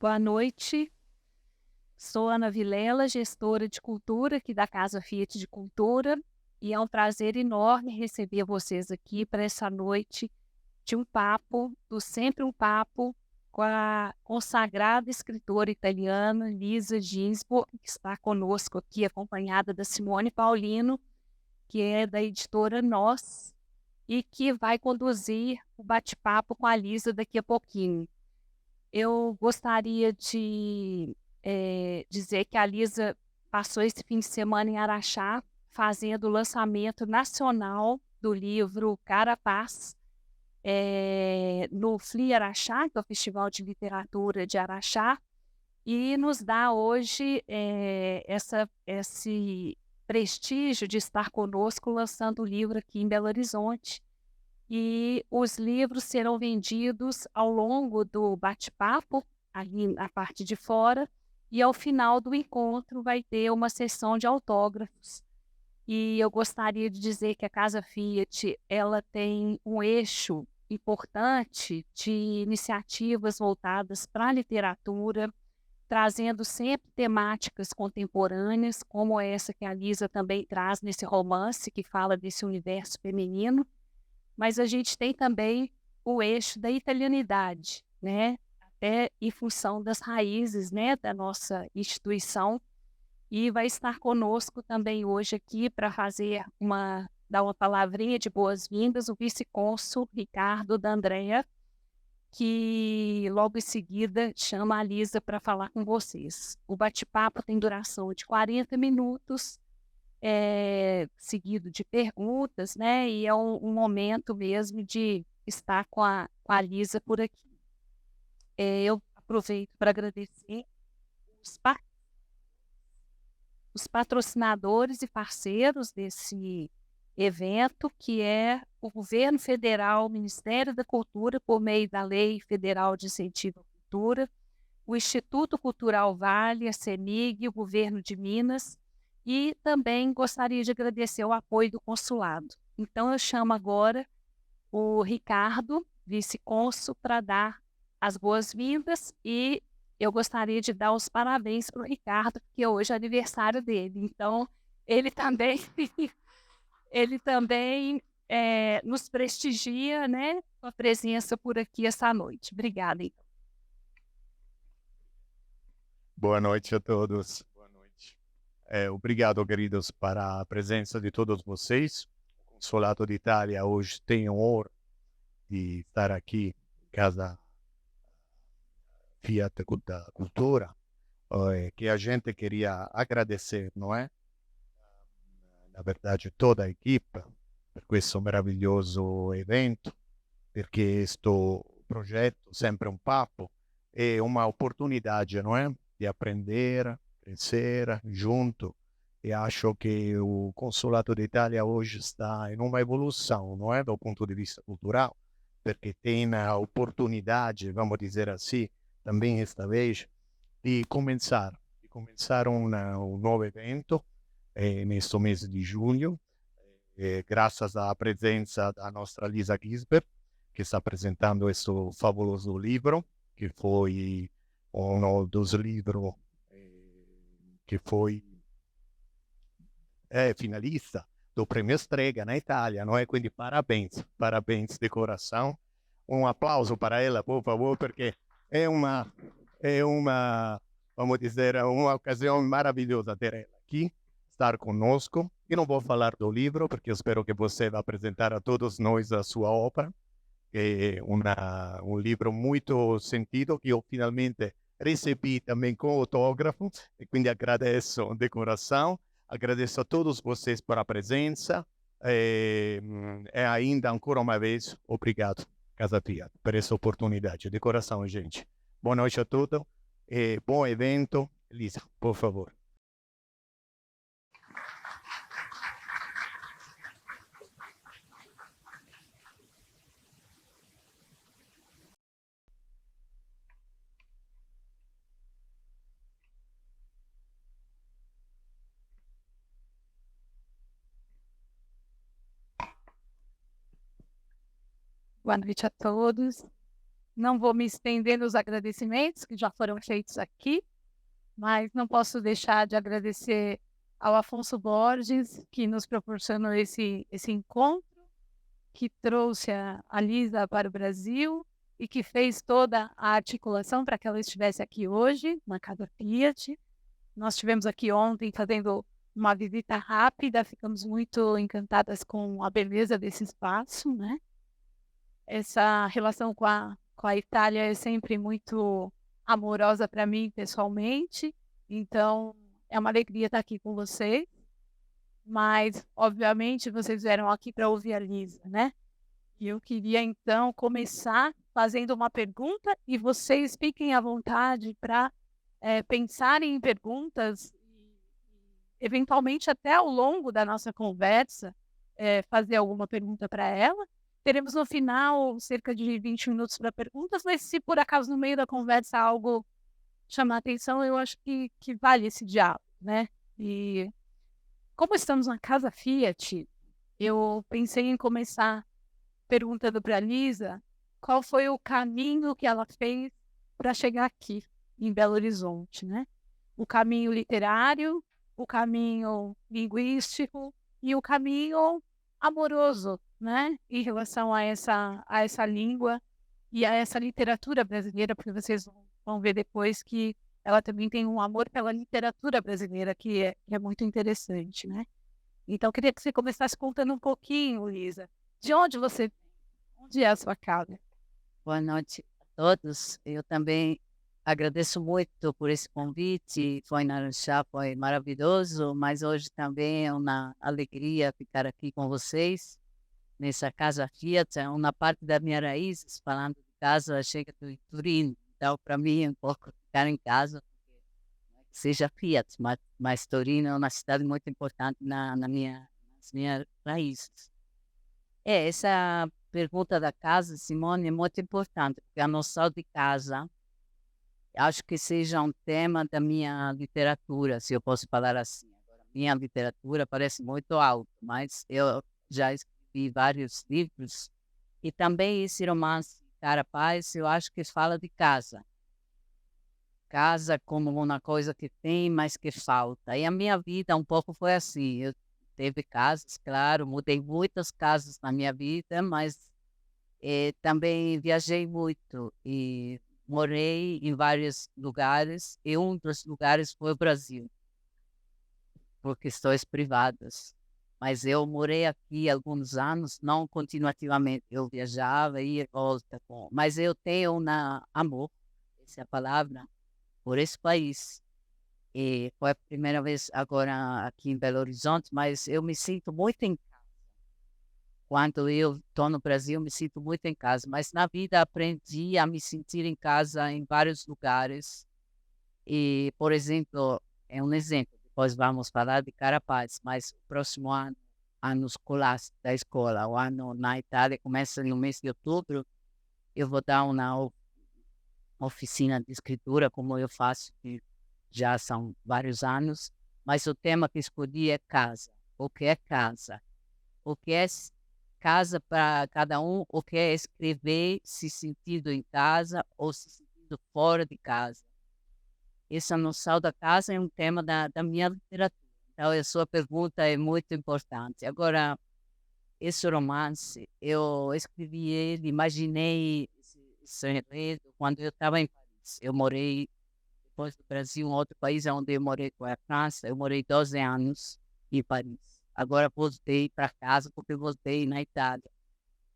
Boa noite, sou Ana Vilela, gestora de cultura aqui da Casa Fiat de Cultura, e é um prazer enorme receber vocês aqui para essa noite de um papo, do Sempre um Papo, com a consagrada escritora italiana Lisa Ginsburg, que está conosco aqui, acompanhada da Simone Paulino, que é da editora Nós, e que vai conduzir o bate-papo com a Lisa daqui a pouquinho. Eu gostaria de dizer que a Lisa passou esse fim de semana em Araxá, fazendo o lançamento nacional do livro Carapaz, no FLI Araxá, que é o Festival de Literatura de Araxá, e nos dá hoje esse prestígio de estar conosco lançando o livro aqui em Belo Horizonte. E os livros serão vendidos ao longo do bate-papo, ali na parte de fora, e ao final do encontro vai ter uma sessão de autógrafos. E eu gostaria de dizer que a Casa Fiat, ela tem um eixo importante de iniciativas voltadas para a literatura, trazendo sempre temáticas contemporâneas, como essa que a Lisa também traz nesse romance, que fala desse universo feminino. Mas a gente tem também o eixo da italianidade, né, até em função das raízes, né, da nossa instituição, e vai estar conosco também hoje aqui para dar uma palavrinha de boas-vindas, o vice-cônsul Ricardo D'Andrea, que logo em seguida chama a Lisa para falar com vocês. O bate-papo tem duração de 40 minutos, seguido de perguntas, né? E é um momento mesmo de estar com a Lisa por aqui. Eu aproveito para agradecer os, pa- os patrocinadores e parceiros desse evento, que é o Governo Federal, o Ministério da Cultura, por meio da Lei Federal de Incentivo à Cultura, o Instituto Cultural Vale, a CENIG, o Governo de Minas, e também gostaria de agradecer o apoio do consulado. Então, eu chamo agora o Ricardo, vice-cônsul, para dar as boas-vindas, e eu gostaria de dar os parabéns para o Ricardo, porque hoje é aniversário dele. Então, ele também, ele também nos prestigia, né, com a presença por aqui essa noite. Obrigada, então. Boa noite a todos. Boa noite. Obrigado, queridos, para a presença de todos vocês. O Consulado de Itália hoje tem a honra de estar aqui em Casa Fiat da Cultura, que a gente queria agradecer, não é? Na verdade, toda a equipe per questo meraviglioso evento, perché questo progetto, sempre un papo, è un'opportunità, não é? De aprender, crescer junto. E acho que o Consolato d'Italia hoje está em uma evolução, não é? Do ponto de vista cultural, porque tem a oportunidade, vamos dizer assim, também esta vez, de começar um novo evento neste mês de julho, graças à presença da nossa Lisa Gisbert, que está apresentando este fabuloso livro, que foi um dos livros que foi finalista do Prêmio Strega na Itália, não é? Quindi parabéns, parabéns de coração. Um aplauso para ela, por favor, porque é uma, vamos dizer, uma ocasião maravilhosa ter ela aqui, estar conosco. E não vou falar do livro, porque eu espero que você vai apresentar a todos nós a sua obra, que é um livro muito sentido, que eu finalmente recebi também com autógrafo, e quindi agradeço de coração. Agradeço a todos vocês por a presença. Ainda, ancora uma vez, obrigado, Casa Fiat, por essa oportunidade. De coração, gente. Boa noite a todos. Bom evento. Lisa, por favor. Boa noite a todos. Não vou me estender nos agradecimentos que já foram feitos aqui, mas não posso deixar de agradecer ao Afonso Borges, que nos proporcionou esse encontro, que trouxe a Lisa para o Brasil e que fez toda a articulação para que ela estivesse aqui hoje, na Casa Fiat. Nós estivemos aqui ontem fazendo uma visita rápida, ficamos muito encantadas com a beleza desse espaço, né? Essa relação com a Itália é sempre muito amorosa para mim pessoalmente, então é uma alegria estar aqui com vocês, mas obviamente vocês vieram aqui para ouvir a Lisa, né? E eu queria então começar fazendo uma pergunta e vocês fiquem à vontade para pensarem em perguntas e eventualmente até ao longo da nossa conversa fazer alguma pergunta para ela. Teremos no final cerca de 20 minutos para perguntas, mas se por acaso no meio da conversa algo chamar atenção, eu acho que vale esse diálogo, né? E como estamos na Casa Fiat, eu pensei em começar perguntando para a Lisa qual foi o caminho que ela fez para chegar aqui, em Belo Horizonte, né? O caminho literário, o caminho linguístico e o caminho amoroso, né? Em relação a essa língua e a essa literatura brasileira, porque vocês vão ver depois que ela também tem um amor pela literatura brasileira, que é muito interessante, né? Então, eu queria que você começasse contando um pouquinho, Lisa, de onde você vem, onde é a sua casa? Boa noite a todos. Eu também agradeço muito por esse convite. Foi na Araxá, foi maravilhoso, mas hoje também é uma alegria ficar aqui com vocês nessa casa Fiat. É uma parte da minha raízes, falando de casa, chega do Turim. Então, para mim, é um pouco ficar em casa, porque não é que seja Fiat, mas Torino é uma cidade muito importante nas minhas raízes. Essa pergunta da casa, Simone, é muito importante, porque a noção de casa, acho que seja um tema da minha literatura, se eu posso falar assim. Agora, minha literatura parece muito alto, mas eu já escrevi vários livros, e também esse romance, Cara Paz, eu acho que fala de casa. Casa como uma coisa que tem, mas que falta. E a minha vida um pouco foi assim. Eu teve casas, claro, mudei muitas casas na minha vida, mas também viajei muito e morei em vários lugares, e um dos lugares foi o Brasil, por questões privadas. Mas eu morei aqui alguns anos, não continuativamente. Eu viajava, ia e volta. Mas eu tenho um amor, essa é a palavra, por esse país. E foi a primeira vez agora aqui em Belo Horizonte, mas eu me sinto muito em casa. Quando eu estou no Brasil, me sinto muito em casa, mas na vida aprendi a me sentir em casa em vários lugares. E, por exemplo, é um exemplo, depois vamos falar de Carapaz, mas o próximo ano escolar da escola, o ano na Itália começa no mês de outubro, eu vou dar uma oficina de escritura, como eu faço, que já são vários anos, mas o tema que escolhi é casa. O que é casa? O que é casa para cada um? O que é escrever se sentindo em casa ou se sentindo fora de casa? Essa noção da casa é um tema da minha literatura. Então, a sua pergunta é muito importante. Agora, esse romance, eu escrevi ele, imaginei esse enredo quando eu estava em Paris. Eu morei, depois do Brasil, um outro país onde eu morei foi a França. Eu morei 12 anos em Paris. Agora voltei para casa porque voltei na Itália.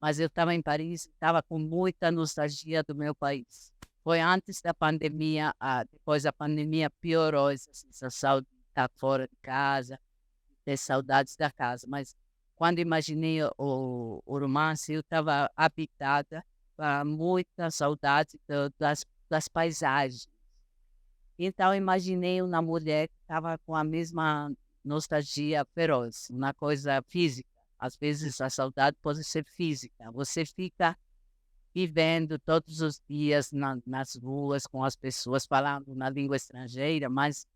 Mas eu estava em Paris, estava com muita nostalgia do meu país. Foi antes da pandemia, depois da pandemia piorou essa sensação de estar fora de casa, ter saudades da casa. Mas quando imaginei o romance, eu estava habitada para muita saudade das paisagens. Então, imaginei uma mulher que estava com a mesma nostalgia feroz, uma coisa física. Às vezes, a saudade pode ser física. Você fica vivendo todos os dias nas ruas com as pessoas falando na língua estrangeira, mas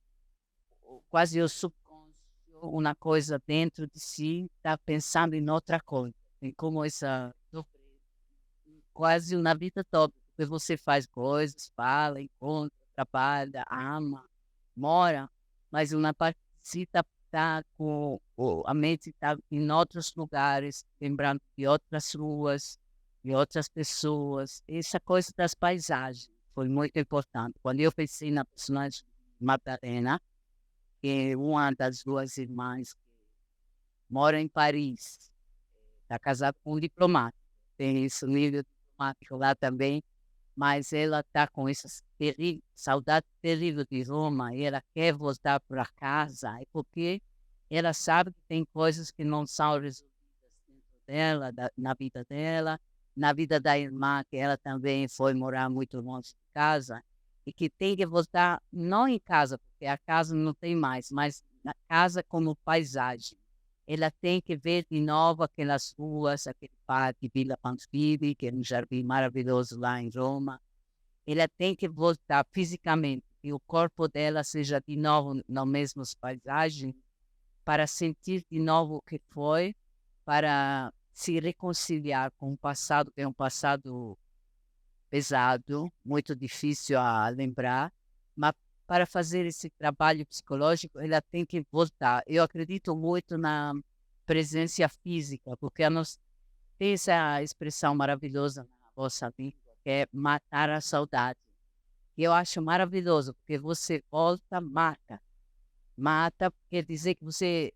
quase o subconsciente, uma coisa dentro de si, está pensando em outra coisa. Tem como essa quase na vida toda. porque você faz coisas, fala, encontra, trabalha, ama, mora, mas uma parte de si está com a mente está em outros lugares, lembrando de outras ruas, de outras pessoas. Essa coisa das paisagens foi muito importante. Quando eu pensei na personagem Madalena, que é uma das duas irmãs que mora em Paris, está casada com um diplomata, tem esse nível diplomático lá também, mas ela está com essa saudade terrível de Roma, e ela quer voltar para casa, porque ela sabe que tem coisas que não são resolvidas dentro dela, na vida dela, na vida da irmã, que ela também foi morar muito longe de casa, e que tem que voltar, não em casa, porque a casa não tem mais, mas na casa como paisagem. Ela tem que ver de novo aquelas ruas, aquele parque Villa Pamphili, que é um jardim maravilhoso lá em Roma. Ela tem que voltar fisicamente, que o corpo dela seja de novo na mesma paisagem, para sentir de novo o que foi, para se reconciliar com o passado, que é um passado pesado, muito difícil a lembrar, mas para fazer esse trabalho psicológico, ela tem que voltar. Eu acredito muito na presença física, porque tem essa expressão maravilhosa na vossa língua, que é matar a saudade. E eu acho maravilhoso, porque você volta, mata. Mata quer dizer que você,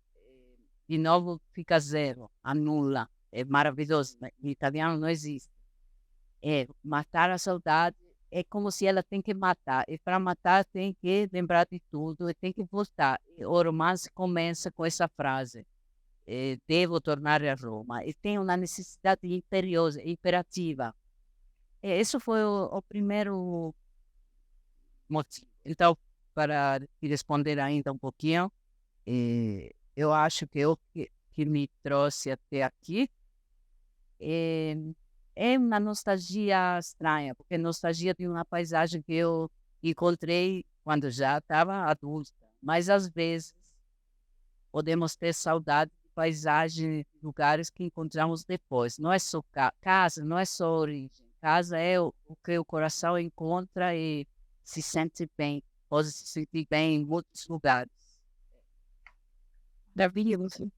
de novo, fica zero, anula. É maravilhoso. Em italiano não existe. É matar a saudade. É como se ela tem que matar. E para matar tem que lembrar de tudo e tem que voltar. E o romance começa com essa frase. Devo tornare a Roma. E tem uma necessidade imperiosa, imperativa. Esse foi o primeiro motivo. Então, para te responder ainda um pouquinho, eu acho que o que me trouxe até aqui é uma nostalgia estranha, porque nostalgia de uma paisagem que eu encontrei quando já estava adulta. Mas, às vezes, podemos ter saudade de paisagens, lugares que encontramos depois. Não é só casa, não é só origem. Casa é o que o coração encontra e se sente bem. Pode se sentir bem em muitos lugares. Maravilhoso.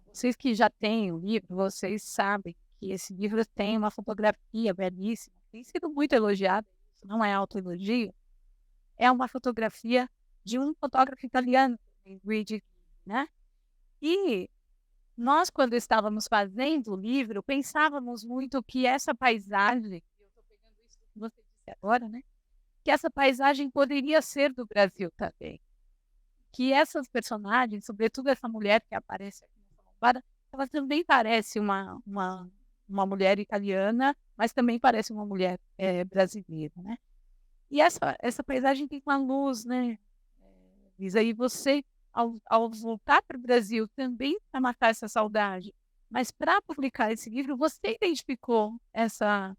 Vocês que já têm o livro, vocês sabem que esse livro tem uma fotografia belíssima, tem sido muito elogiada, isso não é autoelogio, é uma fotografia de um fotógrafo italiano, Luigi, né? E nós, quando estávamos fazendo o livro, pensávamos muito que essa paisagem, eu estou pegando isso que você disse agora, né? Que essa paisagem poderia ser do Brasil também. Que essas personagens, sobretudo essa mulher que aparece aqui nessa lombada, ela também parece uma mulher italiana, mas também parece uma mulher brasileira, né? E essa paisagem tem uma luz, né? Lisa, aí você, ao voltar para o Brasil, também para matar essa saudade, mas para publicar esse livro, você identificou essa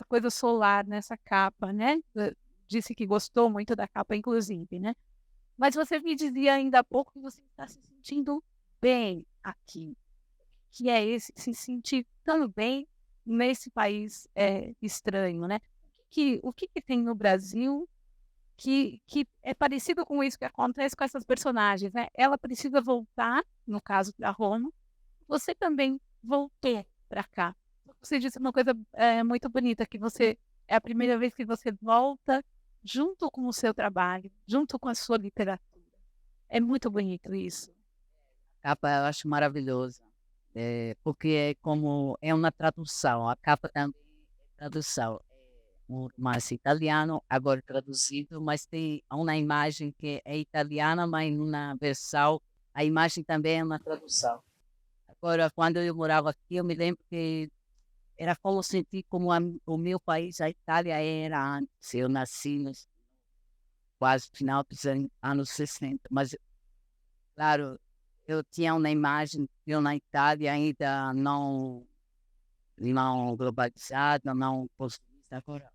coisa solar nessa capa, né? Disse que gostou muito da capa, inclusive, né? Mas você me dizia ainda há pouco que você está se sentindo bem aqui, que é esse se sentir tão bem nesse país estranho, né? O que tem no Brasil que é parecido com isso que acontece com essas personagens, né? Ela precisa voltar, no caso da Roma, você também voltou para cá. Você disse uma coisa muito bonita, que é a primeira vez que você volta junto com o seu trabalho, junto com a sua literatura. É muito bonito isso. A capa eu acho maravilhosa, porque é uma tradução, a capa também é tradução. Um romance italiano, agora traduzido, mas tem uma imagem que é italiana, mas numa versão, a imagem também é uma tradução. Agora, quando eu morava aqui, eu me lembro que era como sentir como o meu país, a Itália, era antes. Eu nasci quase final dos anos 60, mas, claro, eu tinha uma imagem que eu na Itália ainda não globalizada, não postumista. Agora,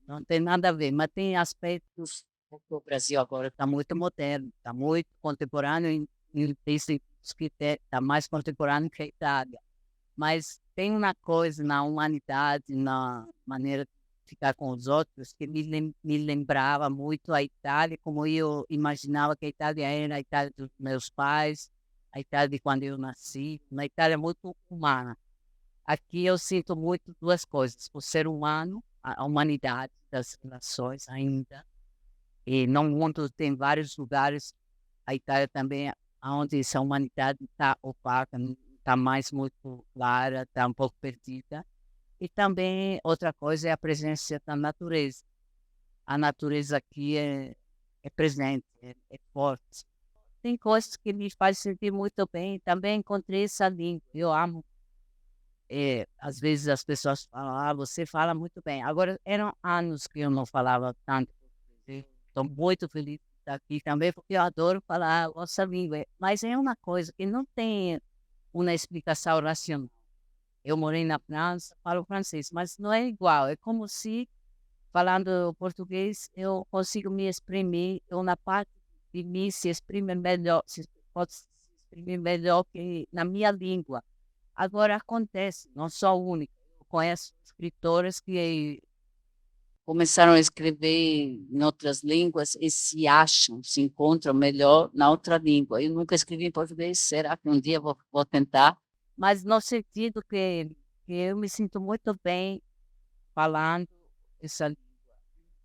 não tem nada a ver, mas tem aspectos que o Brasil agora está muito moderno, está muito contemporâneo, e tem sentidos que está mais contemporâneo que a Itália. Mas tem uma coisa na humanidade, na maneira de ficar com os outros, que me lembrava muito a Itália, como eu imaginava que a Itália era a Itália dos meus pais, a Itália de quando eu nasci, uma Itália muito humana. Aqui eu sinto muito duas coisas: o ser humano, a humanidade das relações ainda, e no mundo tem vários lugares, a Itália também, onde essa humanidade está opaca, está mais muito clara, está um pouco perdida. E também outra coisa é a presença da natureza. A natureza aqui é presente, é forte. Tem coisas que me fazem sentir muito bem. Também encontrei essa língua. Eu amo. Às vezes as pessoas falam, você fala muito bem. Agora, eram anos que eu não falava tanto português. Estou muito feliz de estar aqui também, porque eu adoro falar a nossa língua. Mas é uma coisa que não tem uma explicação racional. Eu morei na França, falo francês, mas não é igual. É como se, falando português, eu consigo me exprimir, uma parte de mim se exprime melhor, pode se exprimir melhor que na minha língua. Agora acontece, não sou única. Eu conheço escritores que começaram a escrever em outras línguas e se acham, se encontram melhor na outra língua. Eu nunca escrevi em português, será que um dia vou tentar? Mas no sentido que eu me sinto muito bem falando essa língua.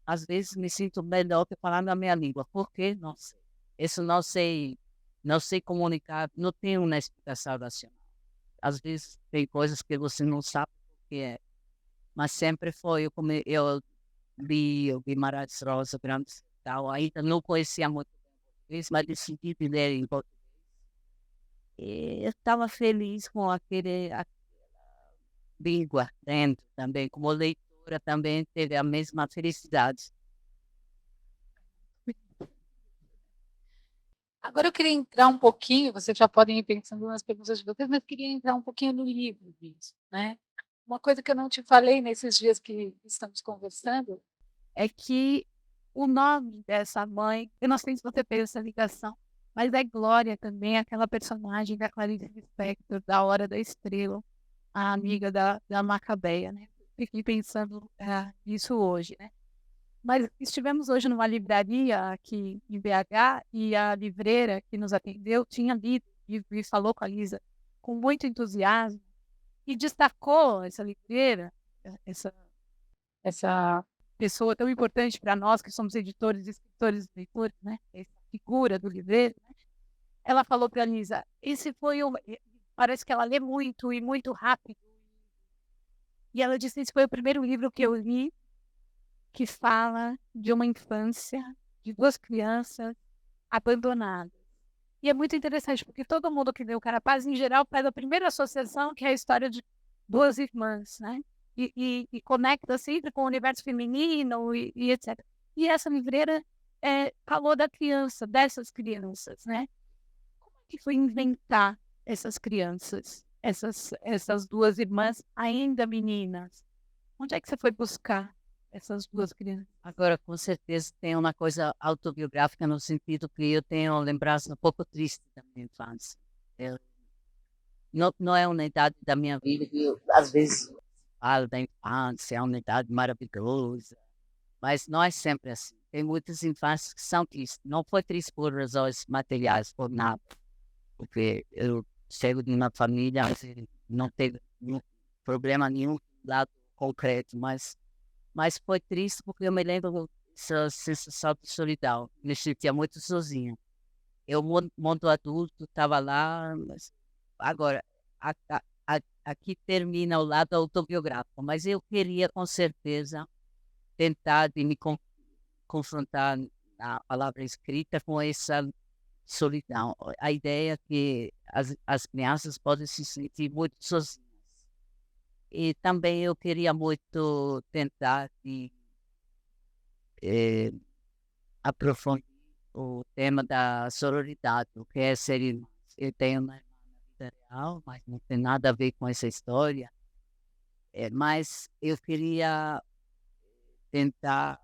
Às vezes me sinto melhor que falando a minha língua. Por quê? Não sei. Isso não sei comunicar, não tem uma explicação racional. Às vezes tem coisas que você não sabe o que é, mas sempre foi. Eu li o Guimarães Rosa, Grande Sertão, ainda não conhecia muito bem português, mas decidi ler em português. E eu estava feliz com aquela língua dentro também, como leitora também teve a mesma felicidade. Agora eu queria entrar um pouquinho, vocês já podem ir pensando nas perguntas de vocês, mas queria entrar um pouquinho no livro disso, né? Uma coisa que eu não te falei nesses dias que estamos conversando é que o nome dessa mãe, eu não sei se você fez essa ligação, mas é Glória também, aquela personagem da Clarice Lispector, da Hora da Estrela, a amiga da Macabeia, né? Fiquei pensando nisso hoje, né? Mas estivemos hoje numa livraria aqui em BH e a livreira que nos atendeu tinha lido e falou com a Lisa com muito entusiasmo e destacou essa livreira, essa pessoa tão importante para nós que somos editores, escritores, leitores, né? Essa figura do livreiro, né? Ela falou para a Lisa, parece que ela lê muito e muito rápido. E ela disse, esse foi o primeiro livro que eu li que fala de uma infância de duas crianças abandonadas. E é muito interessante, porque todo mundo que lê o Carapaz, em geral, faz a primeira associação, que é a história de duas irmãs, né? E conecta sempre com o universo feminino e etc. E essa livreira falou da criança, dessas crianças, né? Como é que foi inventar essas crianças, essas duas irmãs ainda meninas? Onde é que você foi buscar essas duas crianças? Agora, com certeza, tem uma coisa autobiográfica no sentido que eu tenho lembrança um pouco triste da minha infância. Não é uma idade da minha vida que eu, às vezes, falo da infância, é uma idade maravilhosa, mas não é sempre assim. Tem muitas infâncias que são tristes. Não foi triste por razões materiais, por nada, porque eu chego de uma família onde não teve problema nenhum lado concreto, mas foi triste porque eu me lembro dessa sensação de solidão. Me sentia muito sozinha. Eu, mundo adulto, estava lá, mas agora, aqui termina o lado autobiográfico, mas eu queria, com certeza, tentar de me confrontar na palavra escrita com essa solidão. A ideia que as crianças podem se sentir muito sozinhas. E também eu queria muito tentar de aprofundar o tema da sororidade, o que é ser irmã. Eu tenho uma irmã na vida real, mas não tem nada a ver com essa história. Mas eu queria tentar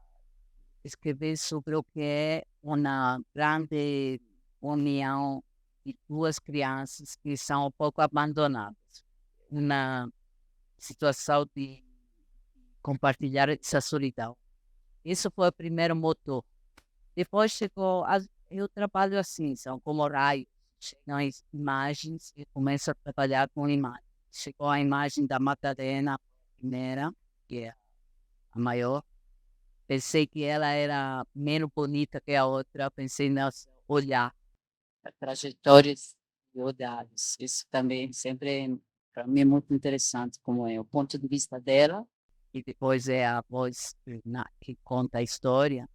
escrever sobre o que é uma grande união de duas crianças que são um pouco abandonadas. Uma situação de compartilhar essa solidão. Isso foi o primeiro motor. Depois chegou, eu trabalho assim, são como raios, chegam as imagens e começo a trabalhar com imagens. Chegou a imagem da Madalena, a primeira, que é a maior. Pensei que ela era menos bonita que a outra, pensei nesse olhar, trajetórias e olhares. Isso também sempre, para mim, é muito interessante, como é o ponto de vista dela, e depois é a voz que conta a história,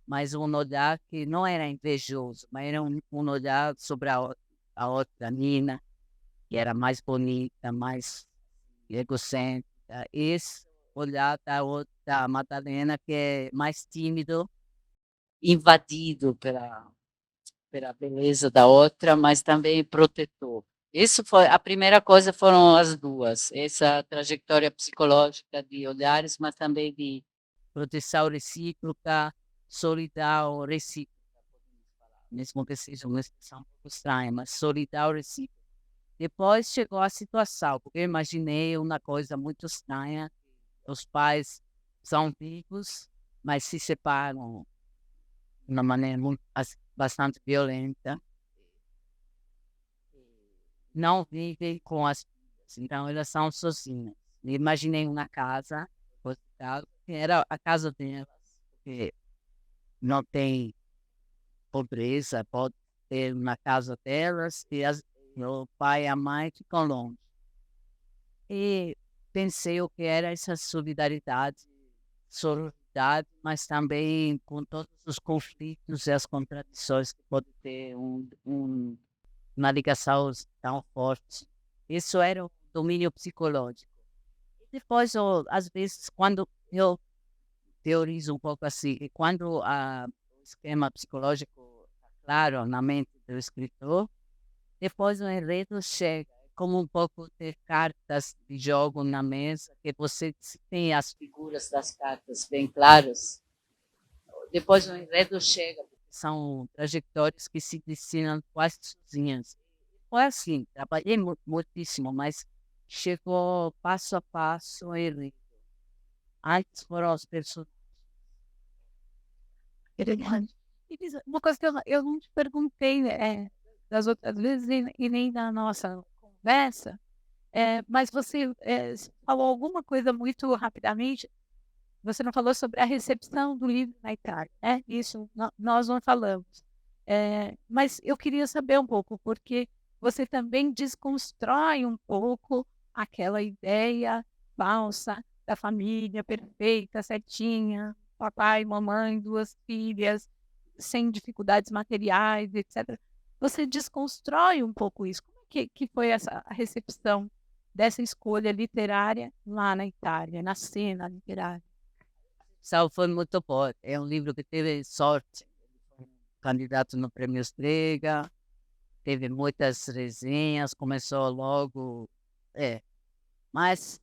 mas um olhar que não era invejoso, mas era um olhar sobre a outra Nina, que era mais bonita, mais egocêntrica. Esse olhar da outra Madalena, que é mais tímido, invadido pela beleza da outra, mas também protetor. Isso foi a primeira coisa, foram as duas, essa trajetória psicológica de olhares, mas também de proteção recíproca, solidão recíproca, mesmo que seja uma expressão um pouco estranha, mas solidão recíproca. Depois chegou a situação, porque eu imaginei uma coisa muito estranha, os pais são vivos, mas se separam de uma maneira bastante violenta, não vivem com as filhas, então elas são sozinhas. Imaginei uma casa, que era a casa delas, porque não tem pobreza, pode ter uma casa delas e o pai e a mãe ficam longe. E pensei o que era essa solidariedade, mas também com todos os conflitos e as contradições que pode ter uma ligação tão forte. Isso era o domínio psicológico. E depois, às vezes, quando eu teorizo um pouco assim, quando o esquema psicológico está claro na mente do escritor, depois o enredo chega, como um pouco ter cartas de jogo na mesa, que você tem as figuras das cartas bem claras, depois o enredo chega, são trajetórias que se destinam quase sozinhas. Foi assim, trabalhei muitíssimo, mas chegou passo a passo o enredo. Antes foram os personagens. Uma coisa que eu não te perguntei das outras vezes e nem na nossa conversa, mas você falou alguma coisa muito rapidamente. Você não falou sobre a recepção do livro na Itália, né? Isso nós não falamos. Mas eu queria saber um pouco, porque você também desconstrói um pouco aquela ideia falsa da família perfeita, certinha, papai, mamãe, 2 filhas, sem dificuldades materiais, etc. Você desconstrói um pouco isso. Como é que foi a recepção dessa escolha literária lá na Itália, na cena literária? Foi muito boa. É um livro que teve sorte. Candidato no Prêmio Strega, teve muitas resenhas, começou logo. Mas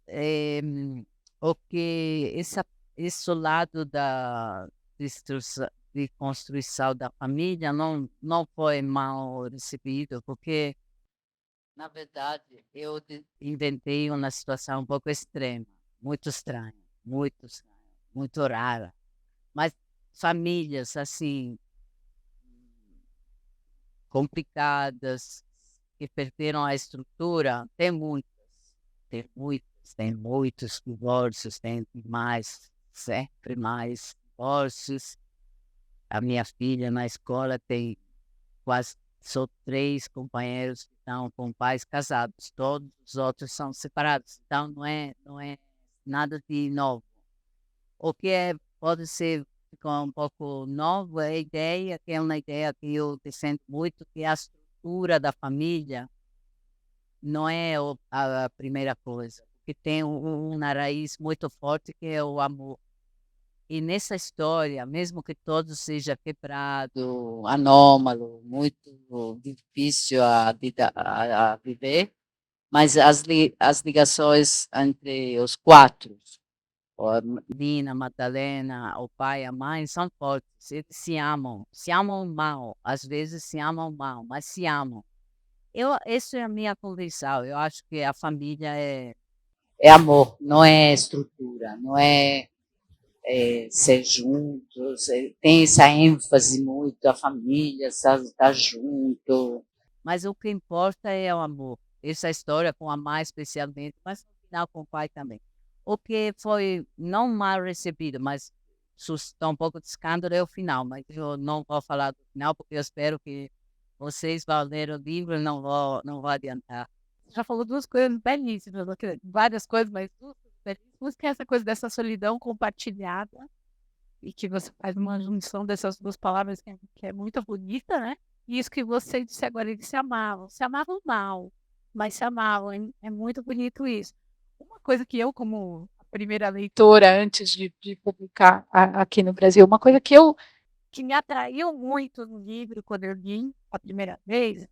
o que esse lado da de construção da família não foi mal recebido, porque, na verdade, eu inventei uma situação um pouco extrema, muito estranha, muito rara. Mas famílias, assim, complicadas, que perderam a estrutura, tem muitos divórcios, tem mais, sempre mais divórcios. A minha filha na escola tem quase só 3 companheiros que estão com pais casados, todos os outros são separados, então não é nada de novo. O que pode ser um pouco novo é a ideia, que é uma ideia que eu defendo muito, que a estrutura da família não é a primeira coisa, porque tem uma raiz muito forte que é o amor. E nessa história, mesmo que todo seja quebrado, anômalo, muito difícil a viver, mas as ligações entre os 4, a Nina, Madalena, o pai, a mãe, são fortes. Eles se amam mal, às vezes se amam mal, mas se amam. Essa é a minha convicção. Eu acho que a família é é amor, não é estrutura, não é, ser juntos, tem essa ênfase muito, a família tá junto, mas o que importa é o amor. Essa história com a mãe especialmente, mas no final com o pai também. O que foi não mal recebido, mas suscitou um pouco de escândalo é o final, mas eu não vou falar do final porque eu espero que vocês vão ler o livro e não vou adiantar. Você já falou duas coisas belíssimas, várias coisas, mas duas coisas belíssimas, que é essa coisa dessa solidão compartilhada, e que você faz uma junção dessas duas palavras que é muito bonita, né? E isso que você disse agora, eles se amavam mal, mas se amavam, é muito bonito isso. Uma coisa que eu, como a primeira leitora, antes de publicar aqui no Brasil, uma coisa que me atraiu muito no livro, quando eu li a primeira vez,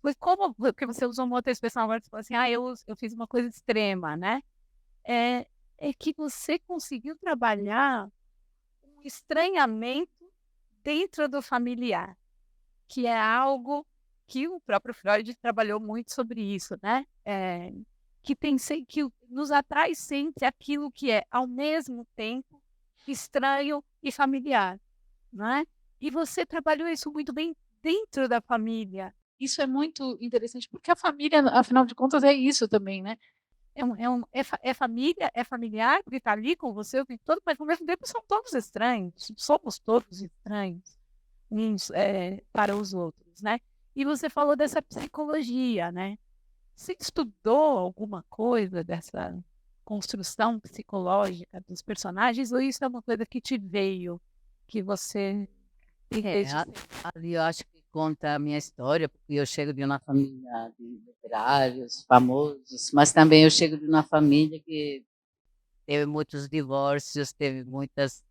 foi porque você usou uma outra expressão agora, você falou assim, eu fiz uma coisa extrema, né? É, é que você conseguiu trabalhar um estranhamento dentro do familiar, que é algo que o próprio Freud trabalhou muito sobre isso, né? Que nos atrai sempre aquilo que é, ao mesmo tempo, estranho e familiar, né? E você trabalhou isso muito bem dentro da família. Isso é muito interessante, porque a família, afinal de contas, é isso também, né? É família, é familiar, porque está ali com você o tempo todo, mas ao mesmo tempo são todos estranhos, somos todos estranhos uns, para os outros, né? E você falou dessa psicologia, né? Você estudou alguma coisa dessa construção psicológica dos personagens, ou isso é uma coisa que te veio, que você desde sempre? Ali eu acho que conta a minha história, porque eu chego de uma família de literários famosos, mas também eu chego de uma família que teve muitos divórcios, teve muitos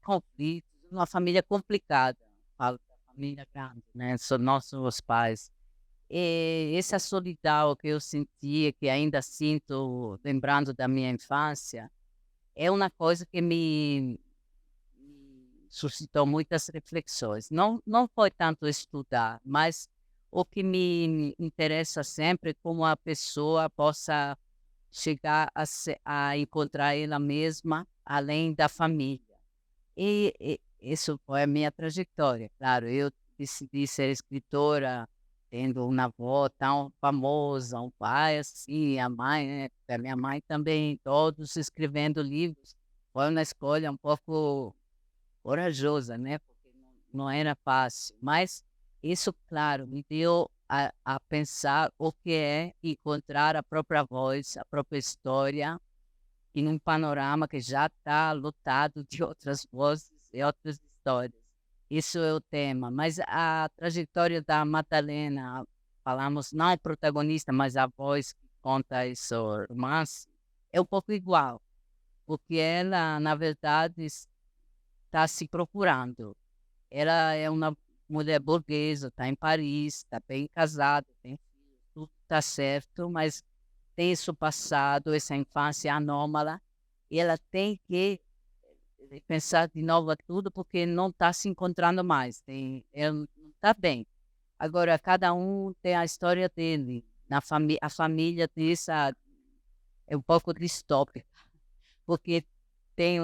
conflitos, uma família complicada, falo da família grande, né? São nossos pais. E essa solidão que eu sentia, que ainda sinto, lembrando da minha infância, é uma coisa que me suscitou muitas reflexões. Não foi tanto estudar, mas o que me interessa sempre é como a pessoa possa chegar a encontrar ela mesma além da família. E isso foi a minha trajetória. Claro, eu decidi ser escritora, tendo uma avó tão famosa, um pai assim, a mãe, né? A minha mãe também, todos escrevendo livros. Foi uma escolha um pouco corajosa, né? Porque não era fácil. Mas isso, claro, me deu a pensar o que é encontrar a própria voz, a própria história, e num panorama que já está lotado de outras vozes e outras histórias. Isso é o tema. Mas a trajetória da Madalena, falamos, não é protagonista, mas a voz que conta esse romance, é um pouco igual, porque ela, na verdade, está se procurando. Ela é uma mulher burguesa, está em Paris, está bem casada, tem filhos, tudo está certo, mas tem esse passado, essa infância anômala, e ela tem que pensar de novo a tudo porque não está se encontrando mais, ela não está bem. Agora, cada um tem a história dele. A família dessa é um pouco distópica, porque tem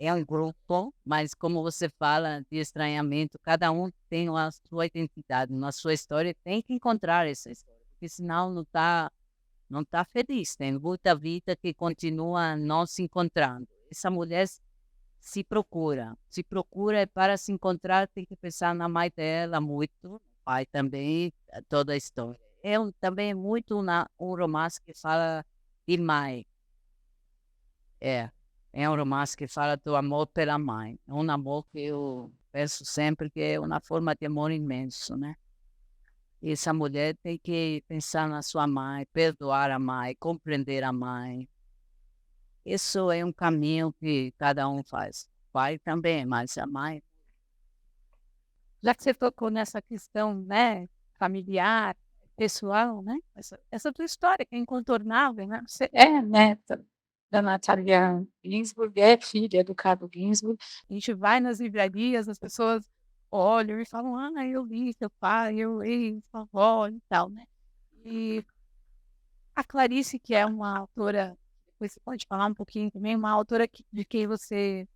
é um grupo, mas como você fala de estranhamento, cada um tem a sua identidade, a sua história, tem que encontrar essa história, porque senão não tá feliz, tem muita vida que continua não se encontrando. Essa mulher se procura e para se encontrar tem que pensar na mãe dela muito, o pai também, toda a história. Também é muito um romance que fala de mãe. É um romance que fala do amor pela mãe. É um amor que eu penso sempre que é uma forma de amor imenso, né? E essa mulher tem que pensar na sua mãe, perdoar a mãe, compreender a mãe. Isso é um caminho que cada um faz. O pai também, mas a mãe. Já que você tocou nessa questão, né, familiar, pessoal, né? Essa tua história que é incontornável, né? Você É neta da Natalia Ginsburg, é filha do Carlo Ginsburg. A gente vai nas livrarias, as pessoas olham e falam, eu li seu pai, eu li sua avó e tal, né? E A Clarice, que é uma autora, depois você pode falar um pouquinho também, uma autora de quem você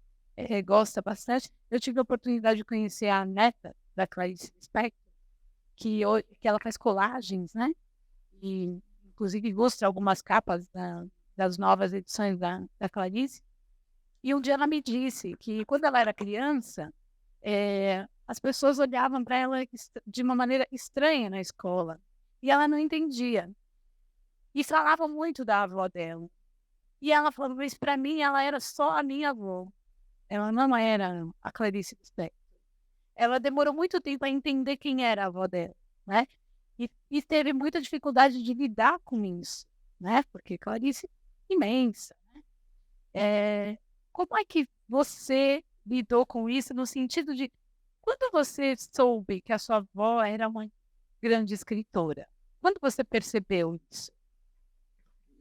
gosta bastante. Eu tive a oportunidade de conhecer a neta da Clarice Lispector, que ela faz colagens, né? E, inclusive, ilustra algumas capas das novas edições da Clarice. E um dia ela me disse que, quando ela era criança, as pessoas olhavam para ela de uma maneira estranha na escola. E ela não entendia. E falavam muito da avó dela. E ela falou, mas para mim ela era só a minha avó. Ela não era a Clarice Lispector. Ela demorou muito tempo a entender quem era a avó dela, né? E teve muita dificuldade de lidar com isso, né? Porque Clarice é imensa, né? Como é que você lidou com isso no sentido de quando você soube que a sua avó era uma grande escritora? Quando você percebeu isso?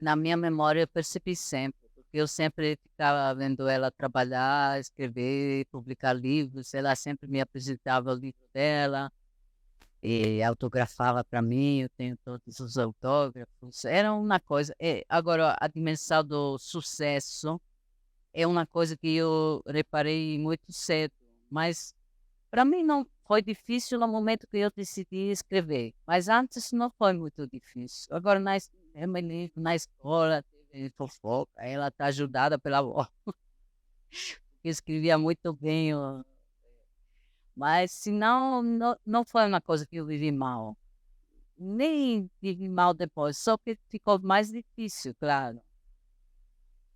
Na minha memória eu percebi sempre, porque eu sempre ficava vendo ela trabalhar, escrever, publicar livros, ela sempre me apresentava o livro dela e autografava para mim, eu tenho todos os autógrafos, era uma coisa. Agora, a dimensão do sucesso é uma coisa que eu reparei muito cedo, mas para mim não foi difícil no momento que eu decidi escrever, mas antes não foi muito difícil. Agora, eu me lembro, na escola, teve fofoca, ela está ajudada pela avó, que escrevia muito bem, mas se não foi uma coisa que eu vivi mal. Nem vivi mal depois, só que ficou mais difícil, claro.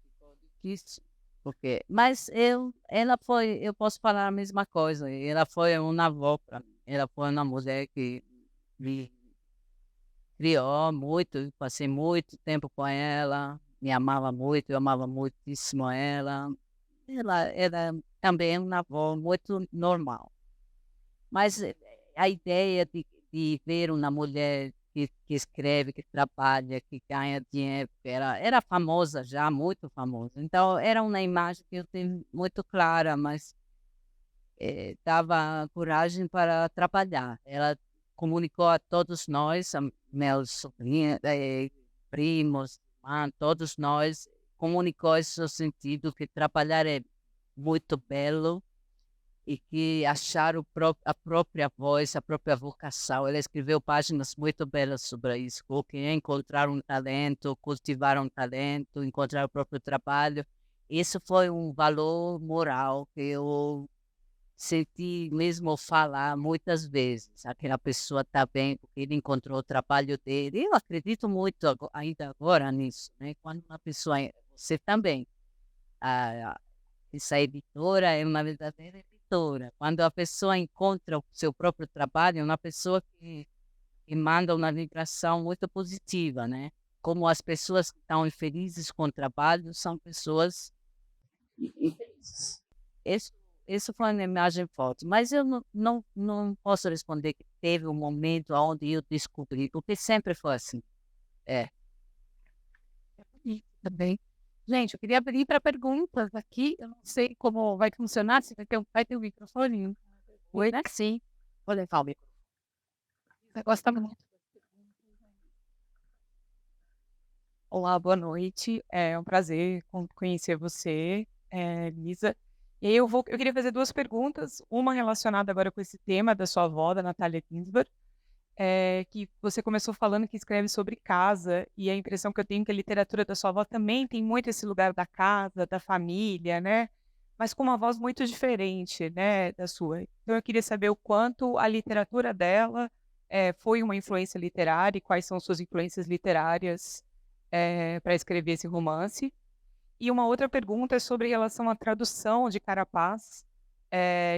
Ficou difícil. Mas eu posso falar a mesma coisa. Ela foi uma avó para mim. Ela foi uma mulher que me criou muito, passei muito tempo com ela, me amava muito, eu amava muitíssimo ela. Ela era também uma avó muito normal. Mas a ideia de ver uma mulher que escreve, que trabalha, que ganha dinheiro, era famosa já, muito famosa. Então, era uma imagem que eu tenho muito clara, mas dava coragem para trabalhar. Ela comunicou a todos nós, a meus sobrinhos, primos, irmãs, todos nós, comunicou esse sentido que trabalhar é muito belo e que achar a própria voz, a própria vocação. Ela escreveu páginas muito belas sobre isso, o que é encontrar um talento, cultivar um talento, encontrar o próprio trabalho. Isso foi um valor moral que eu senti mesmo falar muitas vezes. Aquela pessoa está bem porque ele encontrou o trabalho dele. Eu acredito muito ainda agora nisso, né? Quando uma pessoa, você também, essa editora é uma verdadeira editora. Quando a pessoa encontra o seu próprio trabalho, é uma pessoa que manda uma vibração muito positiva, né? Como as pessoas que estão infelizes com o trabalho são pessoas infelizes. Isso foi uma imagem forte, mas eu não posso responder que teve um momento onde eu descobri, porque sempre foi assim. Também. Gente, eu queria abrir para perguntas aqui. Eu não sei como vai funcionar, se vai ter um microfone. Oi, né? sim, vou levar o microfone. Você gosta muito. Olá, boa noite. É um prazer conhecer você, Lisa. E aí eu queria fazer duas perguntas, uma relacionada agora com esse tema da sua avó, da Natália Ginsburg, que você começou falando que escreve sobre casa, e a impressão que eu tenho é que a literatura da sua avó também tem muito esse lugar da casa, da família, né? Mas com uma voz muito diferente, né, da sua. Então eu queria saber o quanto a literatura dela foi uma influência literária e quais são suas influências literárias para escrever esse romance. E uma outra pergunta é sobre relação à tradução de Carapaz,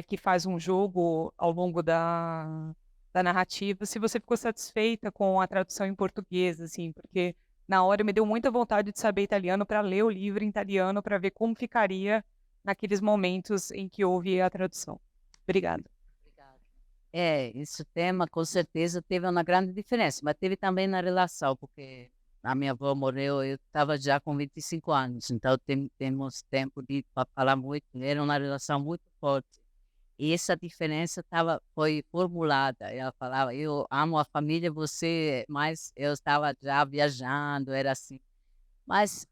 que faz um jogo ao longo da narrativa. Se você ficou satisfeita com a tradução em português, assim, porque na hora me deu muita vontade de saber italiano para ler o livro em italiano, para ver como ficaria naqueles momentos em que houve a tradução. Obrigada. Obrigada. Esse tema com certeza teve uma grande diferença, mas teve também na relação, porque a minha avó morreu, eu estava já com 25 anos, então temos tempo de falar muito, era uma relação muito forte. E essa diferença foi formulada. Ela falava, eu amo a família, você, mas eu estava já viajando, era assim. Mas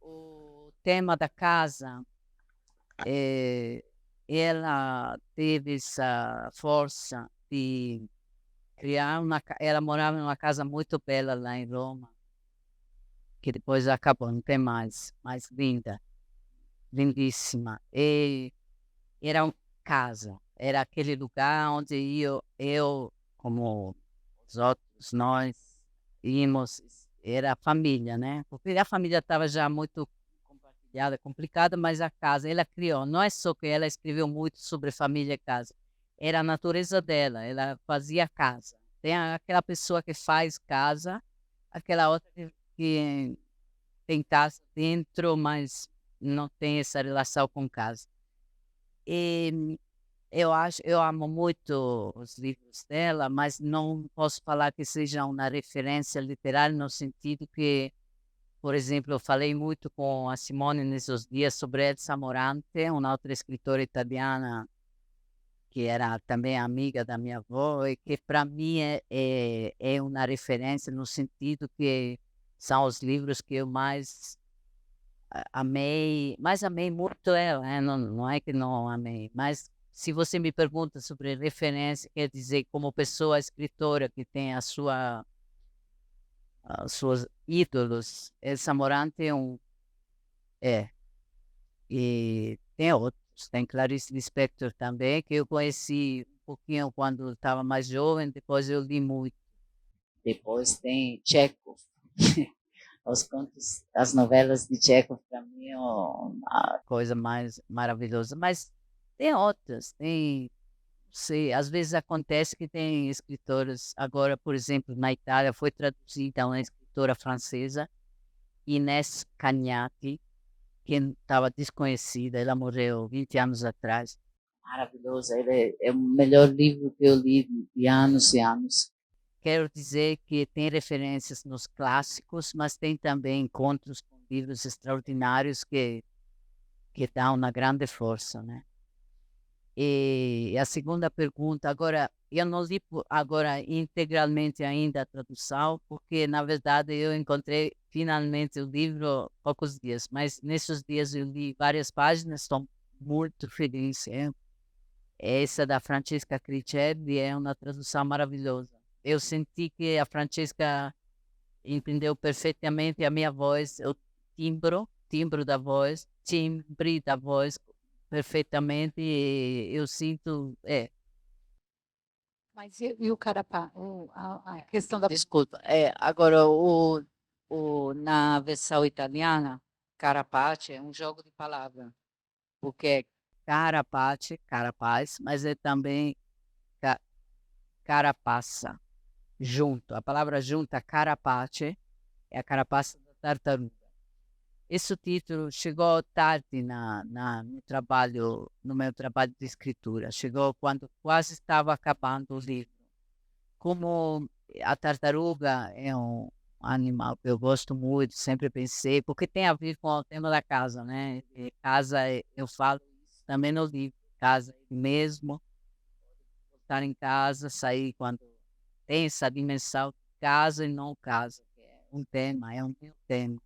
o tema da casa, ela teve essa força de criar ela morava numa casa muito bela lá em Roma, que depois acabou, não tem mais linda, lindíssima. E era uma casa, era aquele lugar onde eu como os outros, nós íamos, era a família, né? Porque a família estava já muito compartilhada, complicada, mas a casa, ela criou, não é só que ela escreveu muito sobre família e casa, era a natureza dela, ela fazia casa. Tem aquela pessoa que faz casa, aquela outra que tem casa dentro, mas não tem essa relação com casa. E eu amo muito os livros dela, mas não posso falar que seja uma referência literária no sentido que, por exemplo, eu falei muito com a Simone nesses dias sobre Elsa Morante, uma outra escritora italiana que era também amiga da minha avó e que para mim é uma referência no sentido que são os livros que eu mais amei muito ela, né? Não é que não amei, mas se você me pergunta sobre referência, quer dizer, como pessoa escritora que tem as suas ídolos, Elsa Morante é, e tem outros, tem Clarice Lispector também, que eu conheci um pouquinho quando estava mais jovem, depois eu li muito. Depois tem Chekhov. Os contos, as novelas de Chekhov, para mim, é a coisa mais maravilhosa. Mas tem outras, sei, às vezes acontece que tem escritoras, agora, por exemplo, na Itália, foi traduzida uma escritora francesa, Inés Cagnati, que estava desconhecida, ela morreu 20 anos atrás. Maravilhosa, ele é o melhor livro que eu li de anos e anos. Quero dizer que tem referências nos clássicos, mas tem também encontros com livros extraordinários que dão uma grande força, né? E a segunda pergunta, agora, eu não li agora integralmente ainda a tradução, porque, na verdade, eu encontrei finalmente o livro há poucos dias, mas nesses dias eu li várias páginas, estou muito feliz. Essa da Francesca Cricelli é uma tradução maravilhosa. Eu senti que a Francesca entendeu perfeitamente a minha voz, o timbre da voz, perfeitamente, e eu sinto, Mas e o carapá? A questão da. desculpa, agora na versão italiana, carapace é um jogo de palavra, porque é carapace, carapaz, mas é também carapaça, junto, a palavra junta, carapace, é a carapaça da tartaruga. Esse título chegou tarde no meu trabalho de escritura. Chegou quando quase estava acabando o livro. Como a tartaruga é um animal que eu gosto muito, sempre pensei, porque tem a ver com o tema da casa, né? E casa, eu falo isso também no livro. Casa mesmo, estar em casa, sair quando tem essa dimensão de casa e não casa, que é um tema, é um meu tema.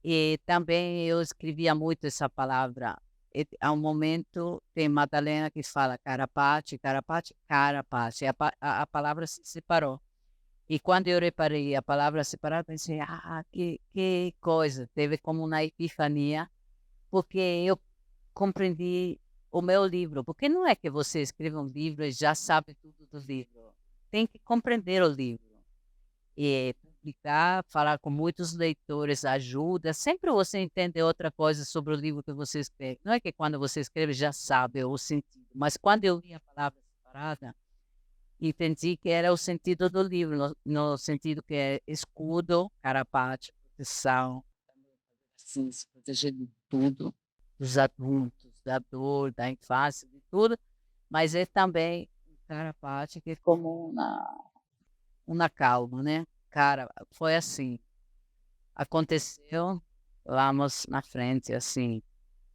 E também eu escrevia muito essa palavra. E, há um momento, tem Madalena que fala carapace, carapace, carapace. A palavra se separou. E quando eu reparei a palavra separada, pensei, que coisa. Teve como uma epifania, porque eu compreendi o meu livro. Porque não é que você escreve um livro e já sabe tudo do livro. Tem que compreender o livro. E publicar, falar com muitos leitores ajuda. Sempre você entende outra coisa sobre o livro que você escreve. Não é que quando você escreve já sabe o sentido, mas quando eu li a palavra separada, entendi que era o sentido do livro, no sentido que é escudo, carapace, proteção, assim, se proteger de tudo, dos adultos, da dor, da infância, de tudo, mas é também um carapace que é como uma calma, né? Cara, foi assim, aconteceu, vamos na frente, assim,